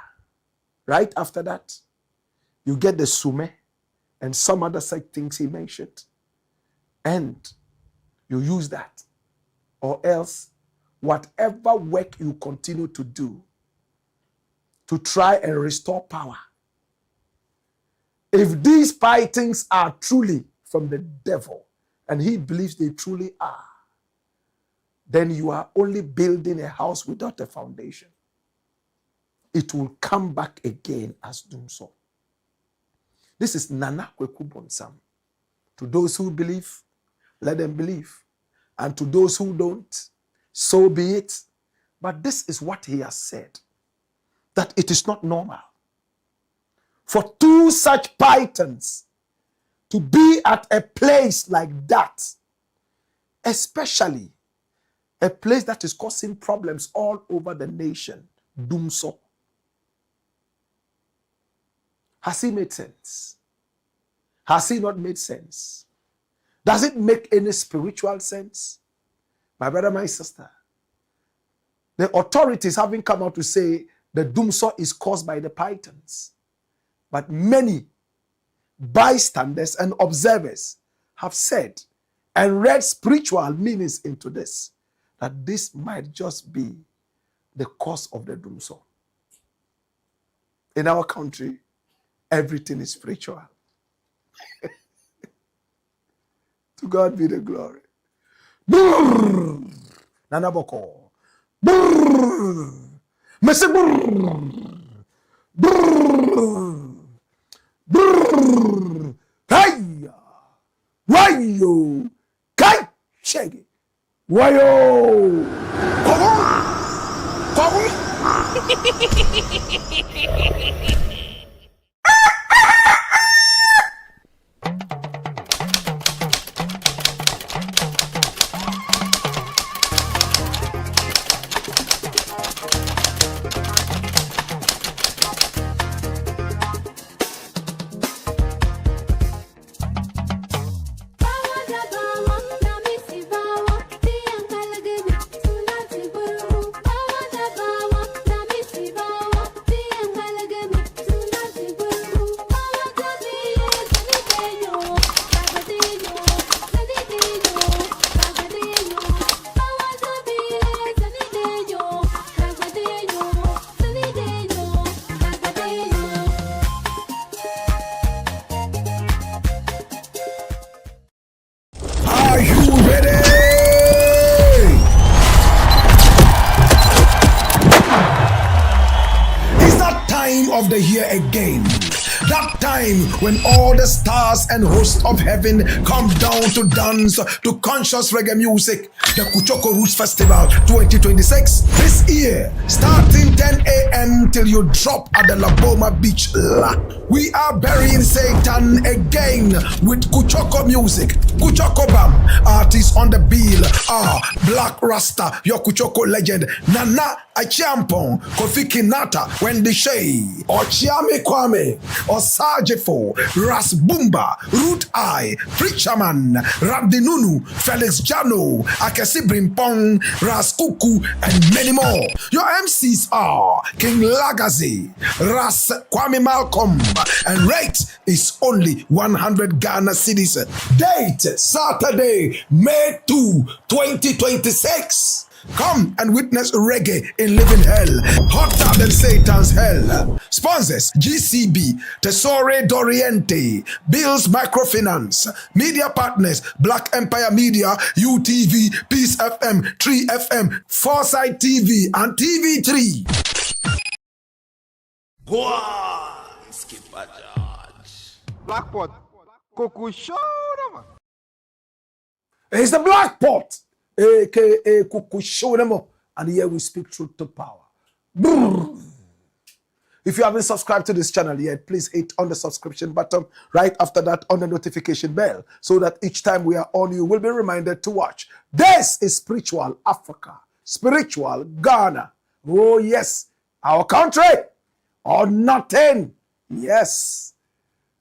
Right after that, you get the sume and some other such things he mentioned. And you use that. Or else, whatever work you continue to do to try and restore power, if these pythons are truly from the devil, and he believes they truly are, then you are only building a house without a foundation. It will come back again as DUMSOR. This is Nana KWAKU BONSAM. To those who believe, let them believe. And to those who don't, so be it. But this is what he has said, that it is not normal for two such pythons to be at a place like that, especially a place that is causing problems all over the nation, DUMSOR. Has he made sense? Has he not made sense? Does it make any spiritual sense? My brother, my sister, the authorities haven't come out to say the DUMSOR is caused by the pythons. But many bystanders and observers have said and read spiritual meanings into this, that this might just be the cause of the DUMSOR. In our country, everything is spiritual. To God be the glory. Brrr. Nanaboko. Brrr. Mese brrr. Brrr. Brrr. Kaya. Wayo. Kai. Shaggy. Wayo. Kogu. Of the year again, that time when all the stars and hosts of heaven come down to dance to conscious reggae music, the KWAKU Roots Festival 2026, this year, starting 10 a.m. till you drop at the Laboma Beach. We are burying Satan again with KWAKU music. KWAKU Bam, artists on the bill are Blakk, RASTA, your KWAKU legend, Nana Achiampong, Kofi Kinata, Wendy Shea, Ochiame Kwame, Osajefo, Ras Bumba, Root Eye, Preacherman, Rabdinunu, Felix Jano, Akesi Brimpong, Ras Kuku, and many more. Your MCs are King Lagazi, Ras Kwame Malcolm, and rate is only 100 Ghana cedis. Date Saturday, May 2, 2026. Come and witness reggae in living hell, hotter than Satan's hell. Sponsors GCB, Tesore Doriente, Bills Microfinance, media partners Black Empire Media, UTV, Peace FM, 3FM, Foresight TV, and TV3. Go on, Skipper George. Blackpot. Koku show them. It's the Black Pot, aka Kuku Shonemo, and here we speak truth to power. Brrr. If you haven't subscribed to this channel yet, please hit on the subscription button. Right after that, on the notification bell, so that each time we are on, you will be reminded to watch. This is Spiritual Africa, Spiritual Ghana. Oh yes, our country or nothing. Yes,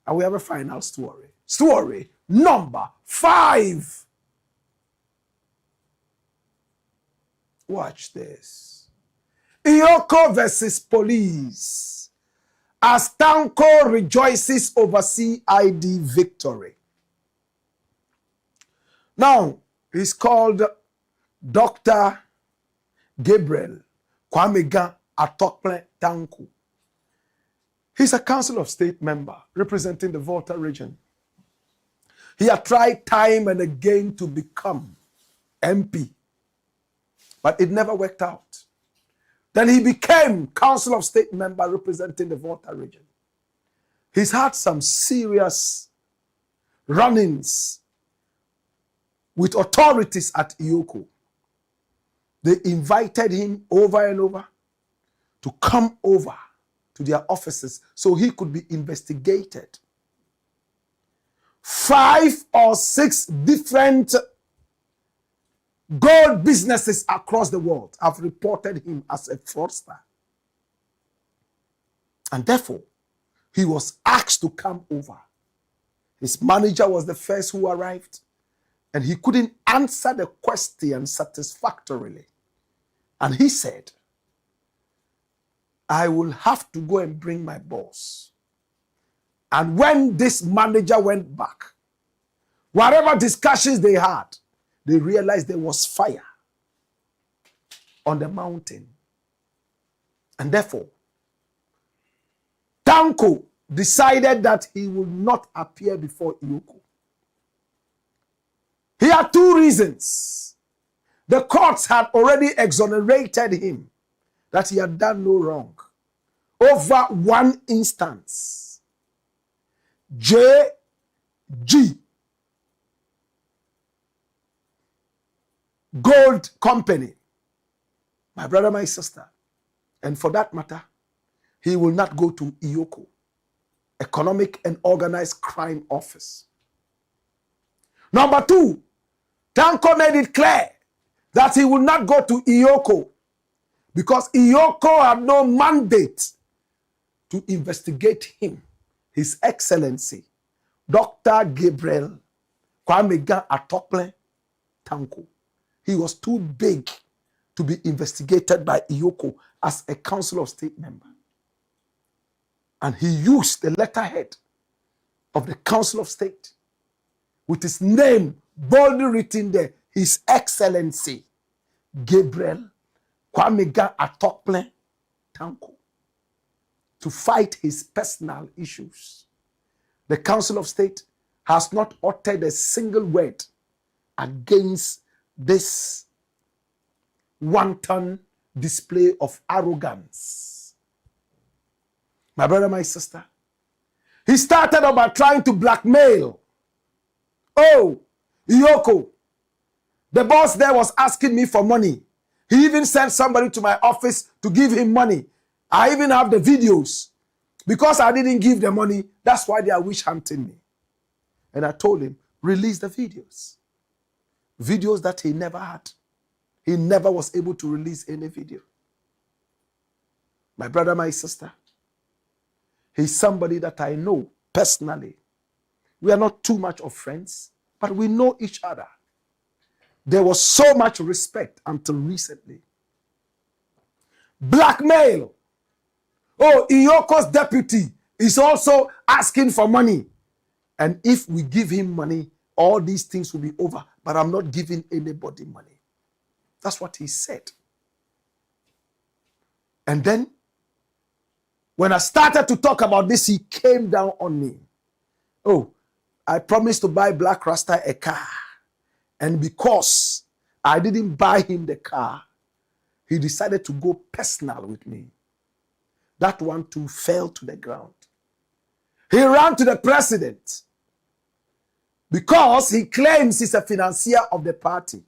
and we have a final story. Story number 5. Watch this. EOCO versus police as Tanko rejoices over CID victory. Now, he's called Dr. Gabriel Kwamega Atokple Tanko. He's a Council of State member representing the Volta region. He had tried time and again to become MP, but it never worked out. Then he became Council of State member representing the Volta region. He's had some serious run-ins with authorities at EOCO. They invited him over and over to come over to their offices so he could be investigated. 5 or 6 different gold businesses across the world have reported him as a fraudster. And therefore, he was asked to come over. His manager was the first who arrived, and he couldn't answer the question satisfactorily. And he said, I will have to go and bring my boss. And when this manager went back, whatever discussions they had, they realized there was fire on the mountain. And therefore, Tanko decided that he would not appear before EOCO. He had 2 reasons. The courts had already exonerated him that he had done no wrong. Over 1 instance, JG Gold Company, my brother, my sister, and for that matter, he will not go to EOCO, Economic and Organized Crime Office. Number 2, Tanko made it clear that he will not go to EOCO because EOCO had no mandate to investigate him. His Excellency, Dr. Gabriel Kwamega Atokple Tanko. He was too big to be investigated by EOCO as a Council of State member. And he used the letterhead of the Council of State with his name boldly written there, His Excellency Gabriel Kwamega Atokple Tanko, to fight his personal issues. The Council of State has not uttered a single word against this wanton display of arrogance. My brother, my sister, he started off by trying to blackmail. Oh, EOCO, the boss there was asking me for money. He even sent somebody to my office to give him money. I even have the videos. Because I didn't give the money, that's why they are witch hunting me. And I told him, release the videos. Videos that he never had. He never was able to release any video. My brother, my sister, he's somebody that I know personally. We are not too much of friends, but we know each other. There was so much respect until recently. Blackmail. Oh, EOCO's deputy is also asking for money. And if we give him money, all these things will be over. But I'm not giving anybody money. That's what he said. And then, when I started to talk about this, he came down on me. Oh, I promised to buy Blakk Rasta a car. And because I didn't buy him the car, he decided to go personal with me. That one too fell to the ground. He ran to the president because he claims he's a financier of the party.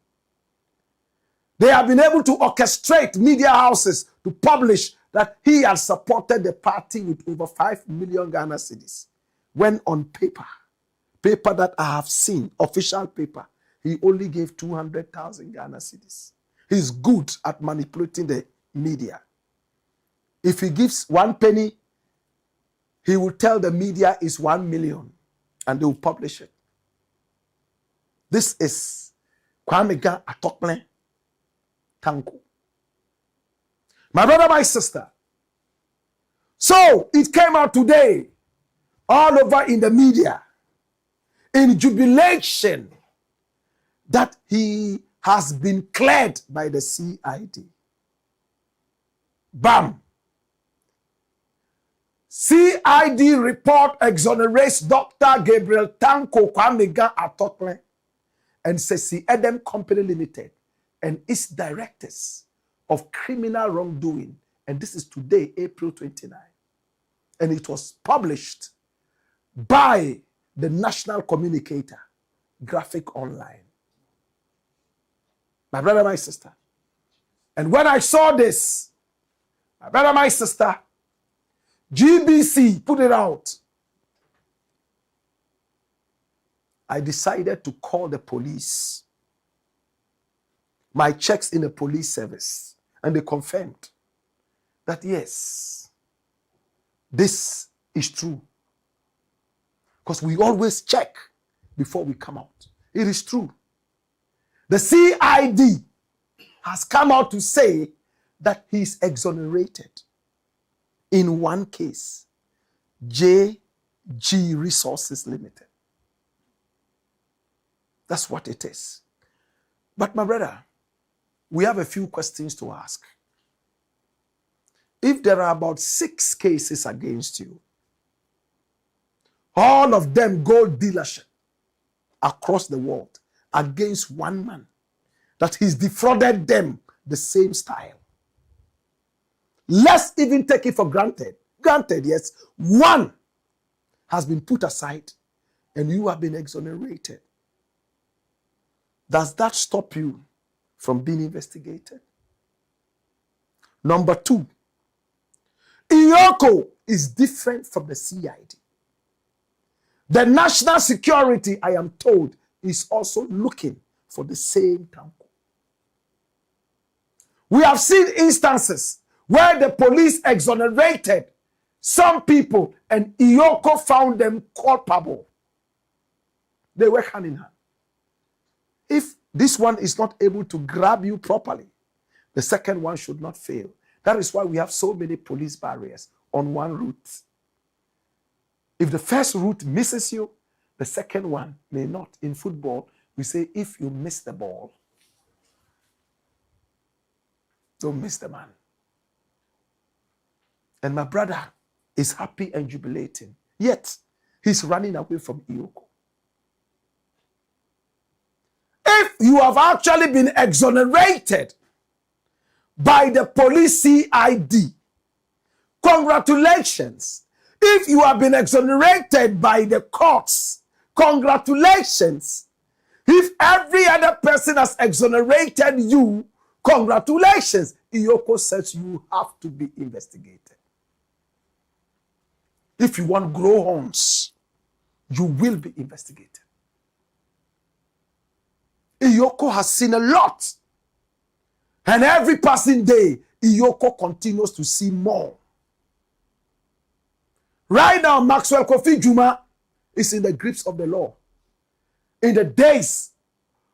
They have been able to orchestrate media houses to publish that he has supported the party with over 5 million Ghana cedis. When on paper that I have seen, official paper, he only gave 200,000 Ghana cedis. He's good at manipulating the media. If he gives 1 penny, he will tell the media is 1 million and they will publish it. This is Kwame Ga Atokplen Tanko. My brother, my sister. So it came out today, all over in the media, in jubilation, that he has been cleared by the CID. Bam! CID report exonerates Dr. Gabriel Tanko Kwame Ga Atokplen and Sesi Edem Company Limited and its directors of criminal wrongdoing. And this is today, April 29. And it was published by the national communicator, Graphic Online. My brother, my sister. And when I saw this, my brother, my sister, GBC put it out. I decided to call the police. My checks in the police service. And they confirmed that yes, this is true. Because we always check before we come out. It is true. The CID has come out to say that he is exonerated. In one case, JG Resources Limited. That's what it is. But my brother, we have a few questions to ask. If there are about 6 cases against you, all of them gold dealership across the world against one man, that he's defrauded them the same style. Let's even take it for granted. Granted, yes, one has been put aside and you have been exonerated. Does that stop you from being investigated? Number 2, EOCO is different from the CID. The national security, I am told, is also looking for the same Tanko. We have seen instances where the police exonerated some people and EOCO found them culpable. They work hand in hand. If this one is not able to grab you properly, the second one should not fail. That is why we have so many police barriers on one route. If the first route misses you, the second one may not. In football, we say if you miss the ball, don't miss the man. And my brother is happy and jubilating. Yet, he's running away from EOCO. If you have actually been exonerated by the police CID, congratulations. If you have been exonerated by the courts, congratulations. If every other person has exonerated you, congratulations. EOCO says you have to be investigated. If you want to grow horns, you will be investigated. EOCO has seen a lot. And every passing day, EOCO continues to see more. Right now, Maxwell Kofi Juma is in the grips of the law. In the days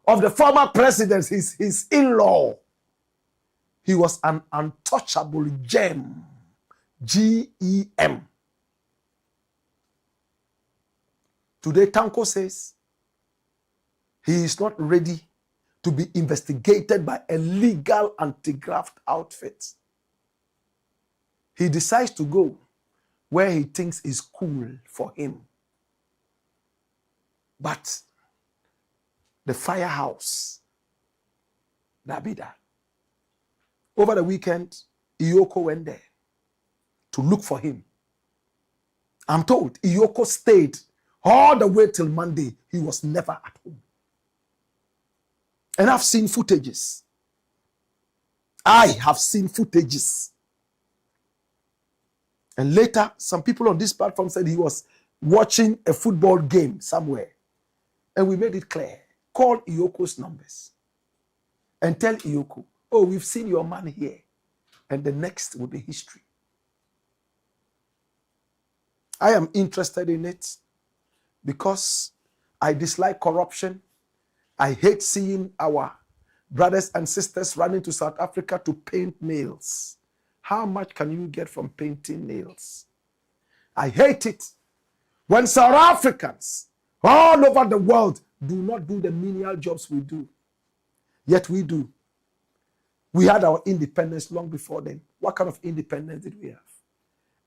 of the former president, his in-law, he was an untouchable gem. GEM. Today, Tanko says he is not ready to be investigated by a legal anti-graft outfit. He decides to go where he thinks is cool for him. But the firehouse, that be that. Over the weekend, EOCO went there to look for him. I'm told EOCO stayed all the way till Monday. He was never at home. And I've seen footages. I have seen footages. And later, some people on this platform said he was watching a football game somewhere. And we made it clear. Call EOCO's numbers and tell EOCO, oh, we've seen your man here. And the next will be history. I am interested in it because I dislike corruption. I hate seeing our brothers and sisters running to South Africa to paint nails. How much can you get from painting nails? I hate it when South Africans all over the world do not do the menial jobs we do. Yet we do. We had our independence long before then. What kind of independence did we have?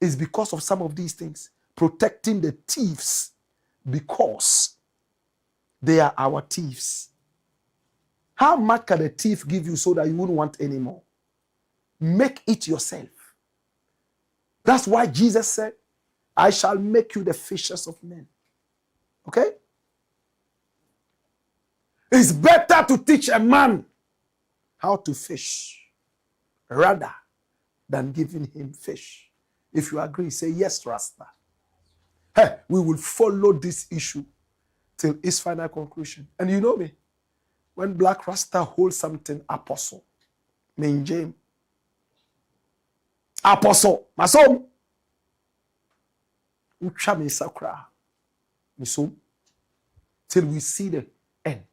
It's because of some of these things. Protecting the thieves because they are our thieves. How much can a thief give you so that you wouldn't want anymore? Make it yourself. That's why Jesus said, I shall make you the fishers of men. Okay? It's better to teach a man how to fish rather than giving him fish. If you agree, say yes, Rasta. Hey, we will follow this issue till its final conclusion. And you know me, when Blakk Rasta holds something, apostle, main James, apostle, masom, uchami sakra, misom, till we see the end.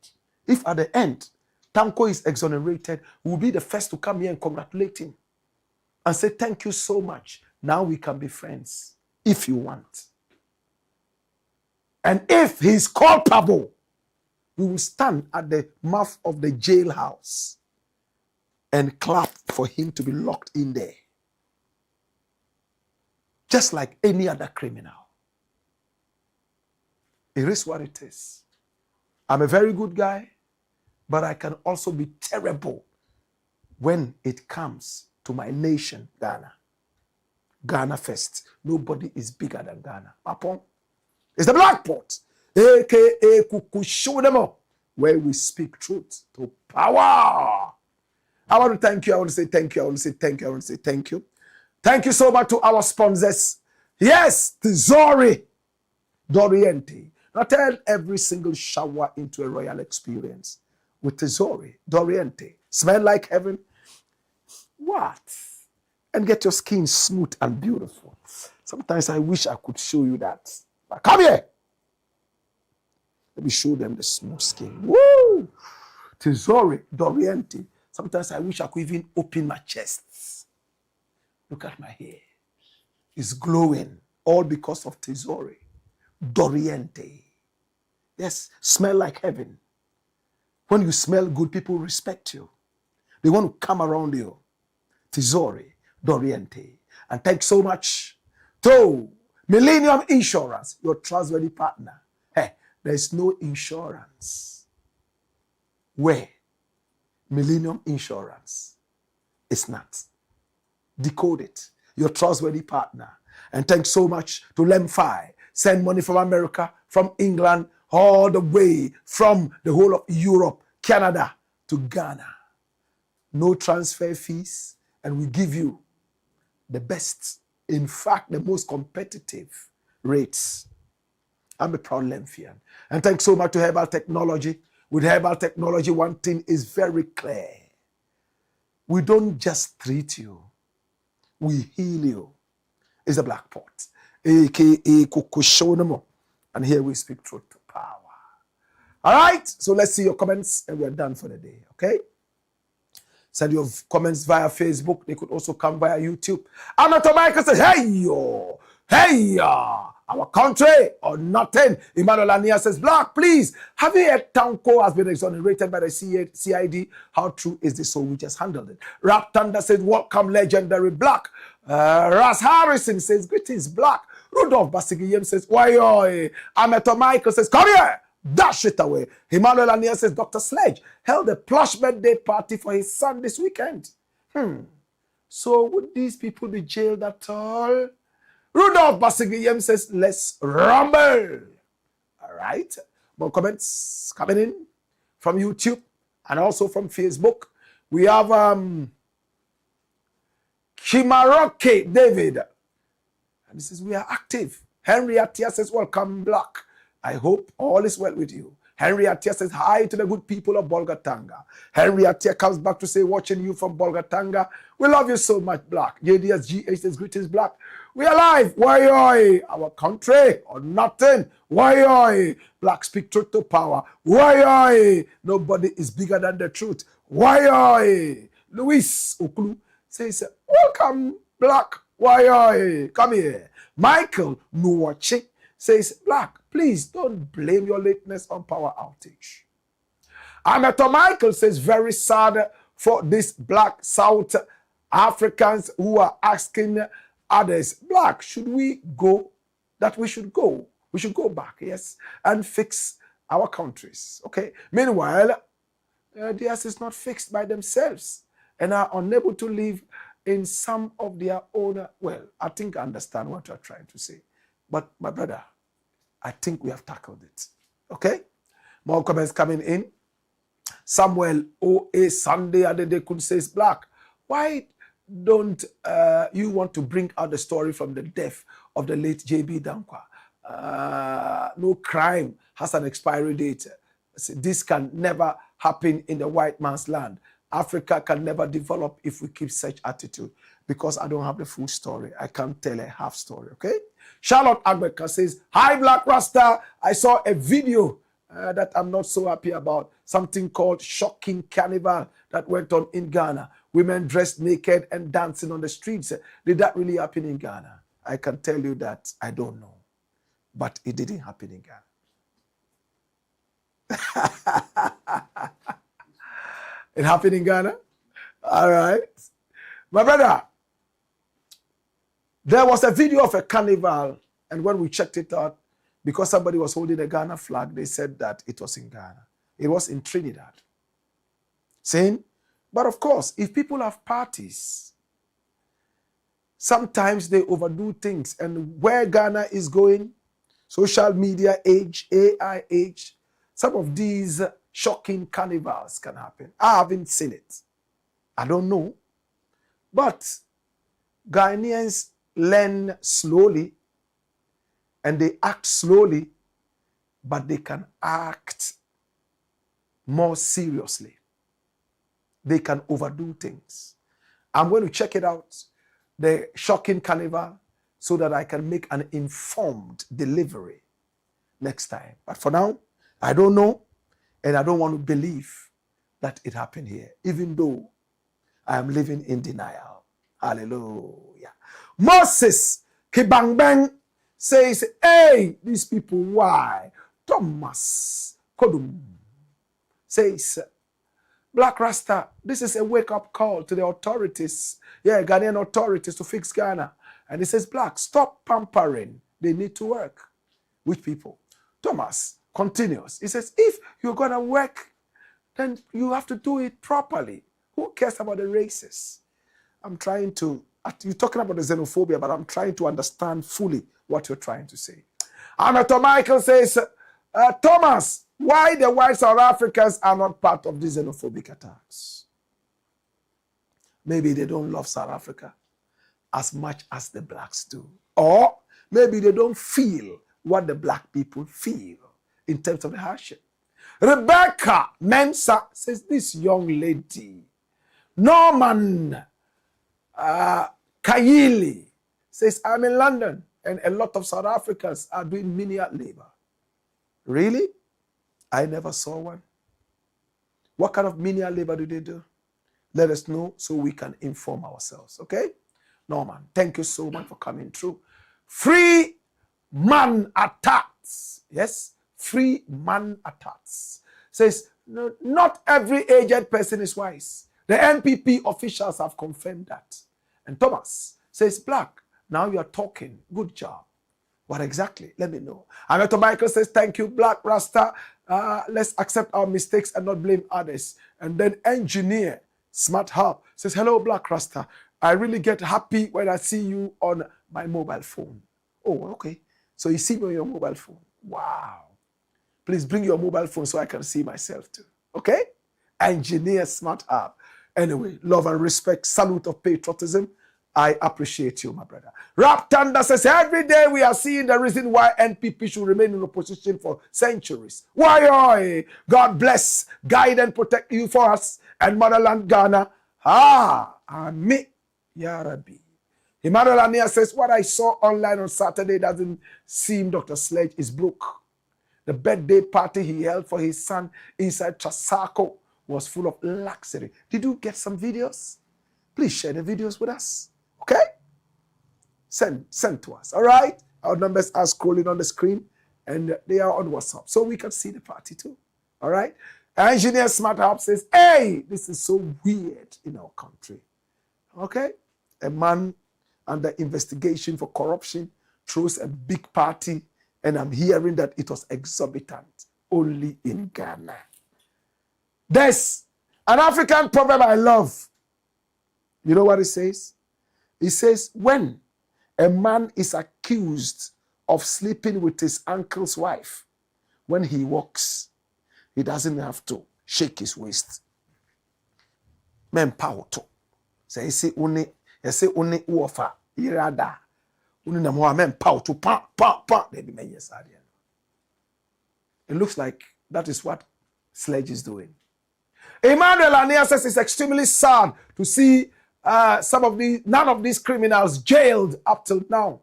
If at the end, Tanko is exonerated, we'll be the first to come here and congratulate him and say, thank you so much. Now we can be friends, if you want. And if he's culpable, we will stand at the mouth of the jailhouse and clap for him to be locked in there. Just like any other criminal. It is what it is. I'm a very good guy, but I can also be terrible when it comes to my nation, Ghana. Ghana first. Nobody is bigger than Ghana. Papon. It's the Black Pot, aka Kukushodemo, where we speak truth to power. I want to thank you. I want to say thank you. I want to say thank you. I want to say thank you. Thank you so much to our sponsors. Yes, Tesori, Doriente. Now turn every single shower into a royal experience with Tesori, Doriente. Smell like heaven. What? And get your skin smooth and beautiful. Sometimes I wish I could show you that. But come here. Let me show them the smooth skin. Woo! Tesori, Doriente. Sometimes I wish I could even open my chest. Look at my hair. It's glowing. All because of Tesori, Doriente. Yes, smell like heaven. When you smell good, people respect you. They want to come around you. Tesori, Doriente. And thanks so much to Millennium Insurance, your trustworthy partner. Hey, there's no insurance where Millennium Insurance is not. Decode it. Your trustworthy partner. And thanks so much to Lemfi. Send money from America, from England, all the way from the whole of Europe, Canada to Ghana. No transfer fees, and we give you the best, in fact, the most competitive rates. I'm a proud Lemphian. And thanks so much to Herbal Technology. With Herbal Technology, one thing is very clear. We don't just treat you, we heal you. It's the Blakk Pot, aka Kukushonamo. And here we speak truth to power. All right, so let's see your comments and we're done for the day, okay? Send your comments via Facebook. They could also come via YouTube. Amateur Michael says, hey, yo, our country or nothing. Emmanuel Ania says, Blakk, please, have you heard Tanko has been exonerated by the CID? How true is this? So we just handled it. Rap Thunder says, welcome, legendary Blakk. Ras Harrison says, greetings, Blakk. Rudolph Basigiyem says, why, Amateur Michael says, come here. Dash it away. Emmanuel Ania says, Dr. Sledge held a plush birthday party for his son this weekend. So would these people be jailed at all? Rudolph Basigiyem says, let's rumble. All right. More comments coming in from YouTube and also from Facebook. We have Kimaroke David. And this is, we are active. Henry Atia says, welcome, Blakk. I hope all is well with you. Henry Atia says, hi to the good people of Bolgatanga. Henry Atia comes back to say, watching you from Bolgatanga. We love you so much, Blakk. JDSGH says, greetings, Blakk. We are alive. Why, our country or nothing. Why, Blakk, speak truth to power. Why, nobody is bigger than the truth. Why, Luis Okulu says, welcome, Blakk. Why, come here. Michael Nuwache says, Blakk, please don't blame your lateness on power outage. Amateur Michael says, very sad for these Black South Africans who are asking others, Blakk, should we go? That we should go. We should go back, yes, and fix our countries, okay? Meanwhile, theirs is not fixed by themselves and are unable to live in some of their own, well, I think I understand what you're trying to say. But my brother, I think we have tackled it. Okay? More comments coming in. Samuel O.A. Sunday Adede says, Blakk, why don't you want to bring out the story from the death of the late J.B. Dankwa? No crime has an expiry date. This can never happen in the white man's land. Africa can never develop if we keep such attitude, because I don't have the full story. I can't tell a half story, okay? Charlotte Agbeka says, hi, Black Rasta. I saw a video that I'm not so happy about, something called Shocking Carnival that went on in Ghana. Women dressed naked and dancing on the streets. Did that really happen in Ghana? I can tell you that I don't know, but it didn't happen in Ghana. It happened in Ghana? All right. My brother, there was a video of a carnival, and when we checked it out, because somebody was holding a Ghana flag, they said that it was in Ghana. It was in Trinidad. Saying, but of course, if people have parties, sometimes they overdo things. And where Ghana is going, social media age, AI age, some of these shocking carnivals can happen. I haven't seen it. I don't know. But Ghanaians learn slowly and they act slowly, but they can act more seriously. They can overdo things. I'm going to check it out, the shocking carnival, so that I can make an informed delivery next time. But for now, I don't know, and I don't want to believe that it happened here, even though I am living in denial. Hallelujah. Moses Kibangbang says, hey, these people, why? Thomas Kodum says, Black Rasta, this is a wake-up call to the authorities, Ghanaian authorities, to fix Ghana. And he says, Blakk, stop pampering. They need to work. Which people? Thomas continues. He says, if you're going to work, then you have to do it properly. Who cares about the races? I'm trying to, you're talking about the xenophobia, but I'm trying to understand fully what you're trying to say. Amateur Michael says, Thomas, why the white South Africans are not part of these xenophobic attacks? Maybe they don't love South Africa as much as the blacks do. Or maybe they don't feel what the black people feel in terms of the hardship. Rebecca Mensa says, this young lady Norman Kayili says, I'm in London and a lot of South Africans are doing menial labor. Really? I never saw one. What kind of menial labor do they do? Let us know so we can inform ourselves, okay? Norman, thank you so much for coming through. Free man attacks. Yes, free man attacks. Says, no, not every aged person is wise. The NPP officials have confirmed that. And Thomas says, Blakk, now you are talking. Good job. What exactly? Let me know. Ameto Michael says, thank you, Blakk Rasta. Let's accept our mistakes and not blame others. And then Engineer Smart Hub says, hello, Blakk Rasta. I really get happy when I see you on my mobile phone. Oh, okay. So you see me on your mobile phone. Wow. Please bring your mobile phone so I can see myself too. Okay? Engineer Smart Hub. Anyway, love and respect. Salute of patriotism. I appreciate you, my brother. Rap Thunder says, every day we are seeing the reason why NPP should remain in opposition for centuries. Why? God bless, guide and protect you for us and motherland Ghana. Amen. Ya Rabbi. Emmanuel Ania says, what I saw online on Saturday doesn't seem Dr. Sledge is broke. The birthday party he held for his son inside Trasacco was full of luxury. Did you get some videos? Please share the videos with us. Okay? Send to us. All right? Our numbers are scrolling on the screen and they are on WhatsApp. So we can see the party too. All right? Engineer Smart Hub says, hey, this is so weird in our country. Okay? A man under investigation for corruption throws a big party and I'm hearing that it was exorbitant only in Ghana. There's an African proverb I love. You know what it says? It says, when a man is accused of sleeping with his uncle's wife, when he walks, he doesn't have to shake his waist. Men power to. Say, uni uofa, irada. Uni na mwa men power to, pa. It looks like that is what Sledge is doing. Emmanuel Ania says it's extremely sad to see none of these criminals jailed up till now.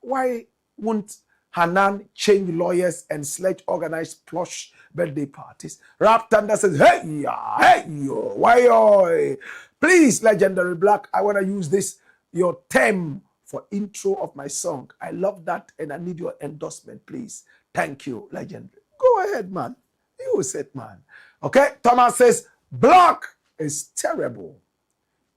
Why won't Hanan change lawyers and Sledge organize plush birthday parties? Rap Thunder says, hey yo, why yo? Please, legendary Blakk, I want to use your theme for intro of my song. I love that and I need your endorsement, please. Thank you, legendary. Go ahead, man. You said, man. Okay, Thomas says, Blakk is terrible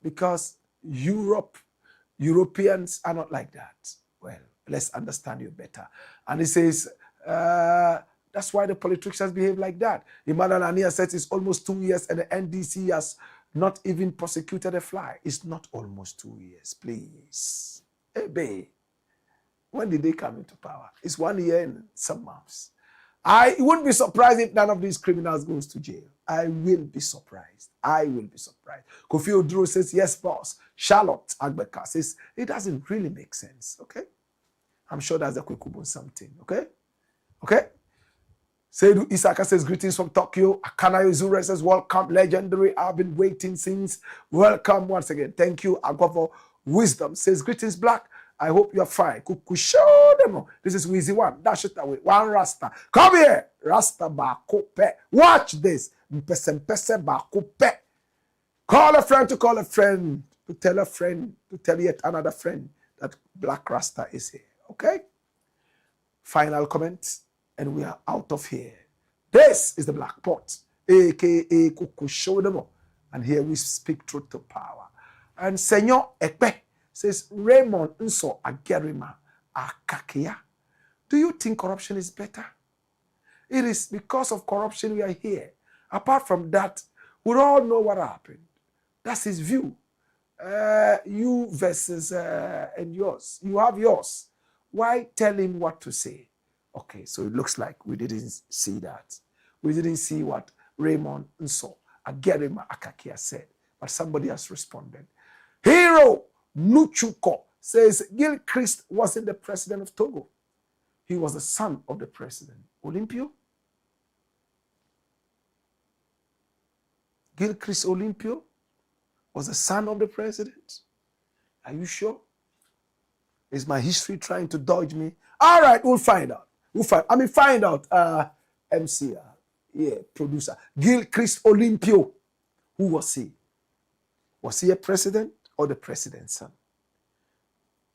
because Europeans are not like that. Well, let's understand you better. And he says, that's why the politicians behave like that. Emmanuel Ania says it's almost 2 years and the NDC has not even prosecuted a fly. It's not almost 2 years, please. Hey, babe, when did they come into power? It's 1 year and some months. I wouldn't be surprised if none of these criminals goes to jail. I will be surprised. I will be surprised. Kofi Oduro says, yes, boss. Charlotte Agbeka says, it doesn't really make sense, okay? I'm sure that's the KWAKU something, okay? Okay? Seidu Isaka says, greetings from Tokyo. Akana Yuzure says, welcome, legendary. I've been waiting since. Welcome once again. Thank you. Agwavo Wisdom says, greetings, Blakk. I hope you're fine. Kuku show them. This is Wheezy One. Dash it away. One Rasta. Come here. Rasta Bakope. Watch this. Mpese Bakope. Call a friend to call a friend. To tell a friend. To tell yet another friend that Blakk Rasta is here. Okay? Final comment. And we are out of here. This is the Blakk Pot. A.K.A. Kuku show them. And here we speak truth to power. And Senor Ekpe says, Raymond Nso Agerima Akakia. Do you think corruption is better? It is because of corruption we are here. Apart from that, we all know what happened. That's his view. You versus and yours. You have yours. Why tell him what to say? Okay, so it looks like we didn't see that. We didn't see what Raymond Nso Agerima Akakia said. But somebody has responded. Hero Nuchuko says Gilchrist wasn't the president of Togo. He was the son of the president. Olympio? Gilchrist Olympio? was the son of the president? Are you sure? Is my history trying to dodge me? All right, we'll find out. Find out. MCR, yeah, producer. Gilchrist Olympio. Who was he? Was he a president or the president's son?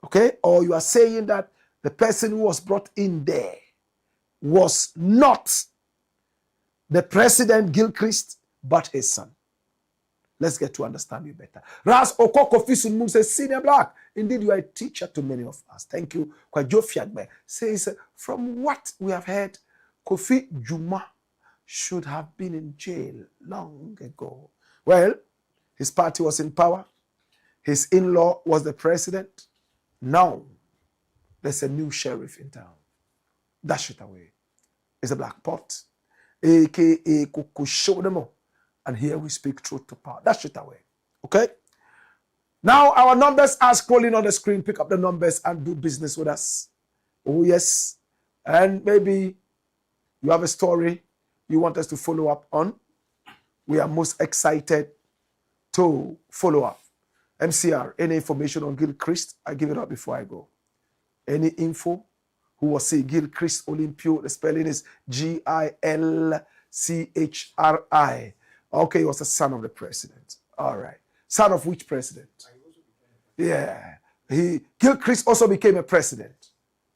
Okay? Or you are saying that the person who was brought in there was not the president Gilchrist, but his son. Let's get to understand you better. Ras Okokofi Juma says, Senior Blakk, indeed you are a teacher to many of us. Thank you. Kwajofiagbe says, from what we have heard, Kofi Juma should have been in jail long ago. Well, his party was in power. His in-law was the president. Now, there's a new sheriff in town. Dash it away. It's a black pot, a.k.a. Kukushodemo. And here we speak truth to power. Dash it away. Okay? Now, our numbers are scrolling on the screen. Pick up the numbers and do business with us. Oh, yes. And maybe you have a story you want us to follow up on. We are most excited to follow up. MCR, any information on Gilchrist? I give it up before I go. Any info? Who was say Gilchrist Olympio? The spelling is Gilchri. Okay, he was the son of the president. All right. Son of which president? Yeah. Gilchrist also became a president.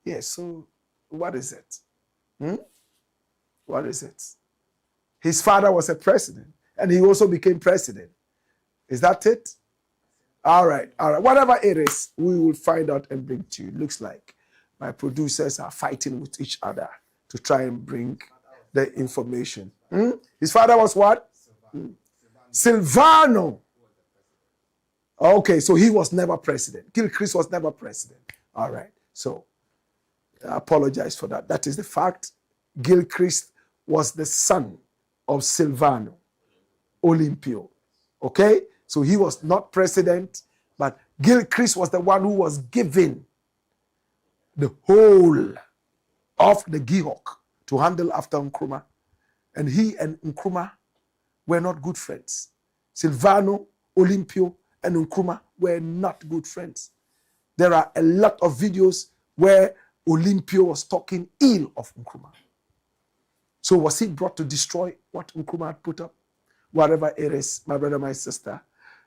Yeah, so what is it? What is it? His father was a president, and he also became president. Is that it? All right. Whatever it is, we will find out and bring to you. Looks like my producers are fighting with each other to try and bring the information. His father was what? Silvano. Okay, so he was never president. Gilchrist was never president. All right. So I apologize for that. That is the fact. Gilchrist was the son of Silvano Olympio. Okay? So he was not president, but Gilchrist was the one who was given the whole of the GIHOC to handle after Nkrumah. And he and Nkrumah were not good friends. Silvano, Olympio, and Nkrumah were not good friends. There are a lot of videos where Olympio was talking ill of Nkrumah. So was he brought to destroy what Nkrumah had put up? Whatever it is, my brother, my sister,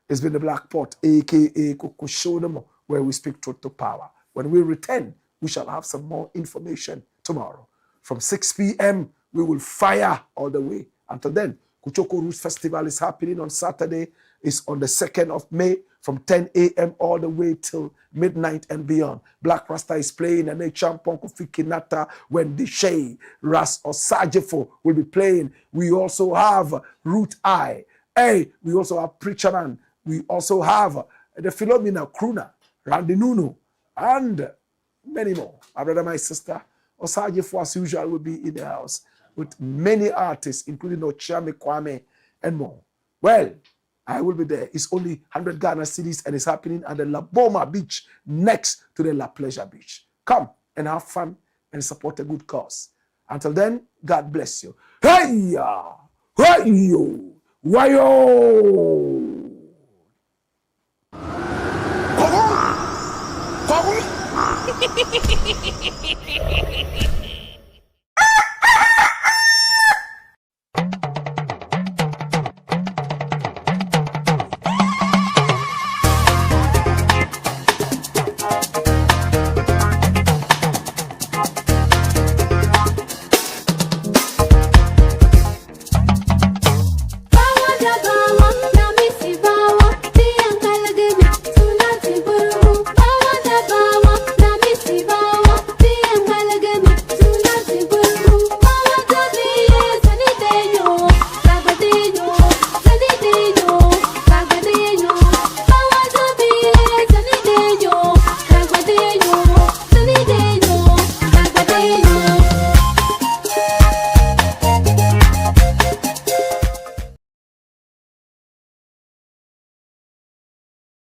it's been the Black Pot, a.k.a. Kukushodemo, where we speak truth to power. When we return, we shall have some more information tomorrow. From 6 p.m., we will fire all the way. Until then, Kuchoko Roots Festival is happening on Saturday. It's on the 2nd of May from 10 a.m. all the way till midnight and beyond. Black Rasta is playing, and Champon Kofi Kinata, Wendy Shea, Ras Osajefo will be playing. We also have Root Eye. Hey, we also have Preacher Man. We also have the Philomena Kruna, Randy Nunu, and many more. My brother, my sister, Osajefo as usual will be in the house with many artists, including Ochame Kwame and more. Well, I will be there. It's only 100 Ghana cedis and it's happening at the La Boma Beach next to the La Pleasure Beach. Come and have fun and support a good cause. Until then, God bless you. Hey-ya! Hey-yo! Why-yo!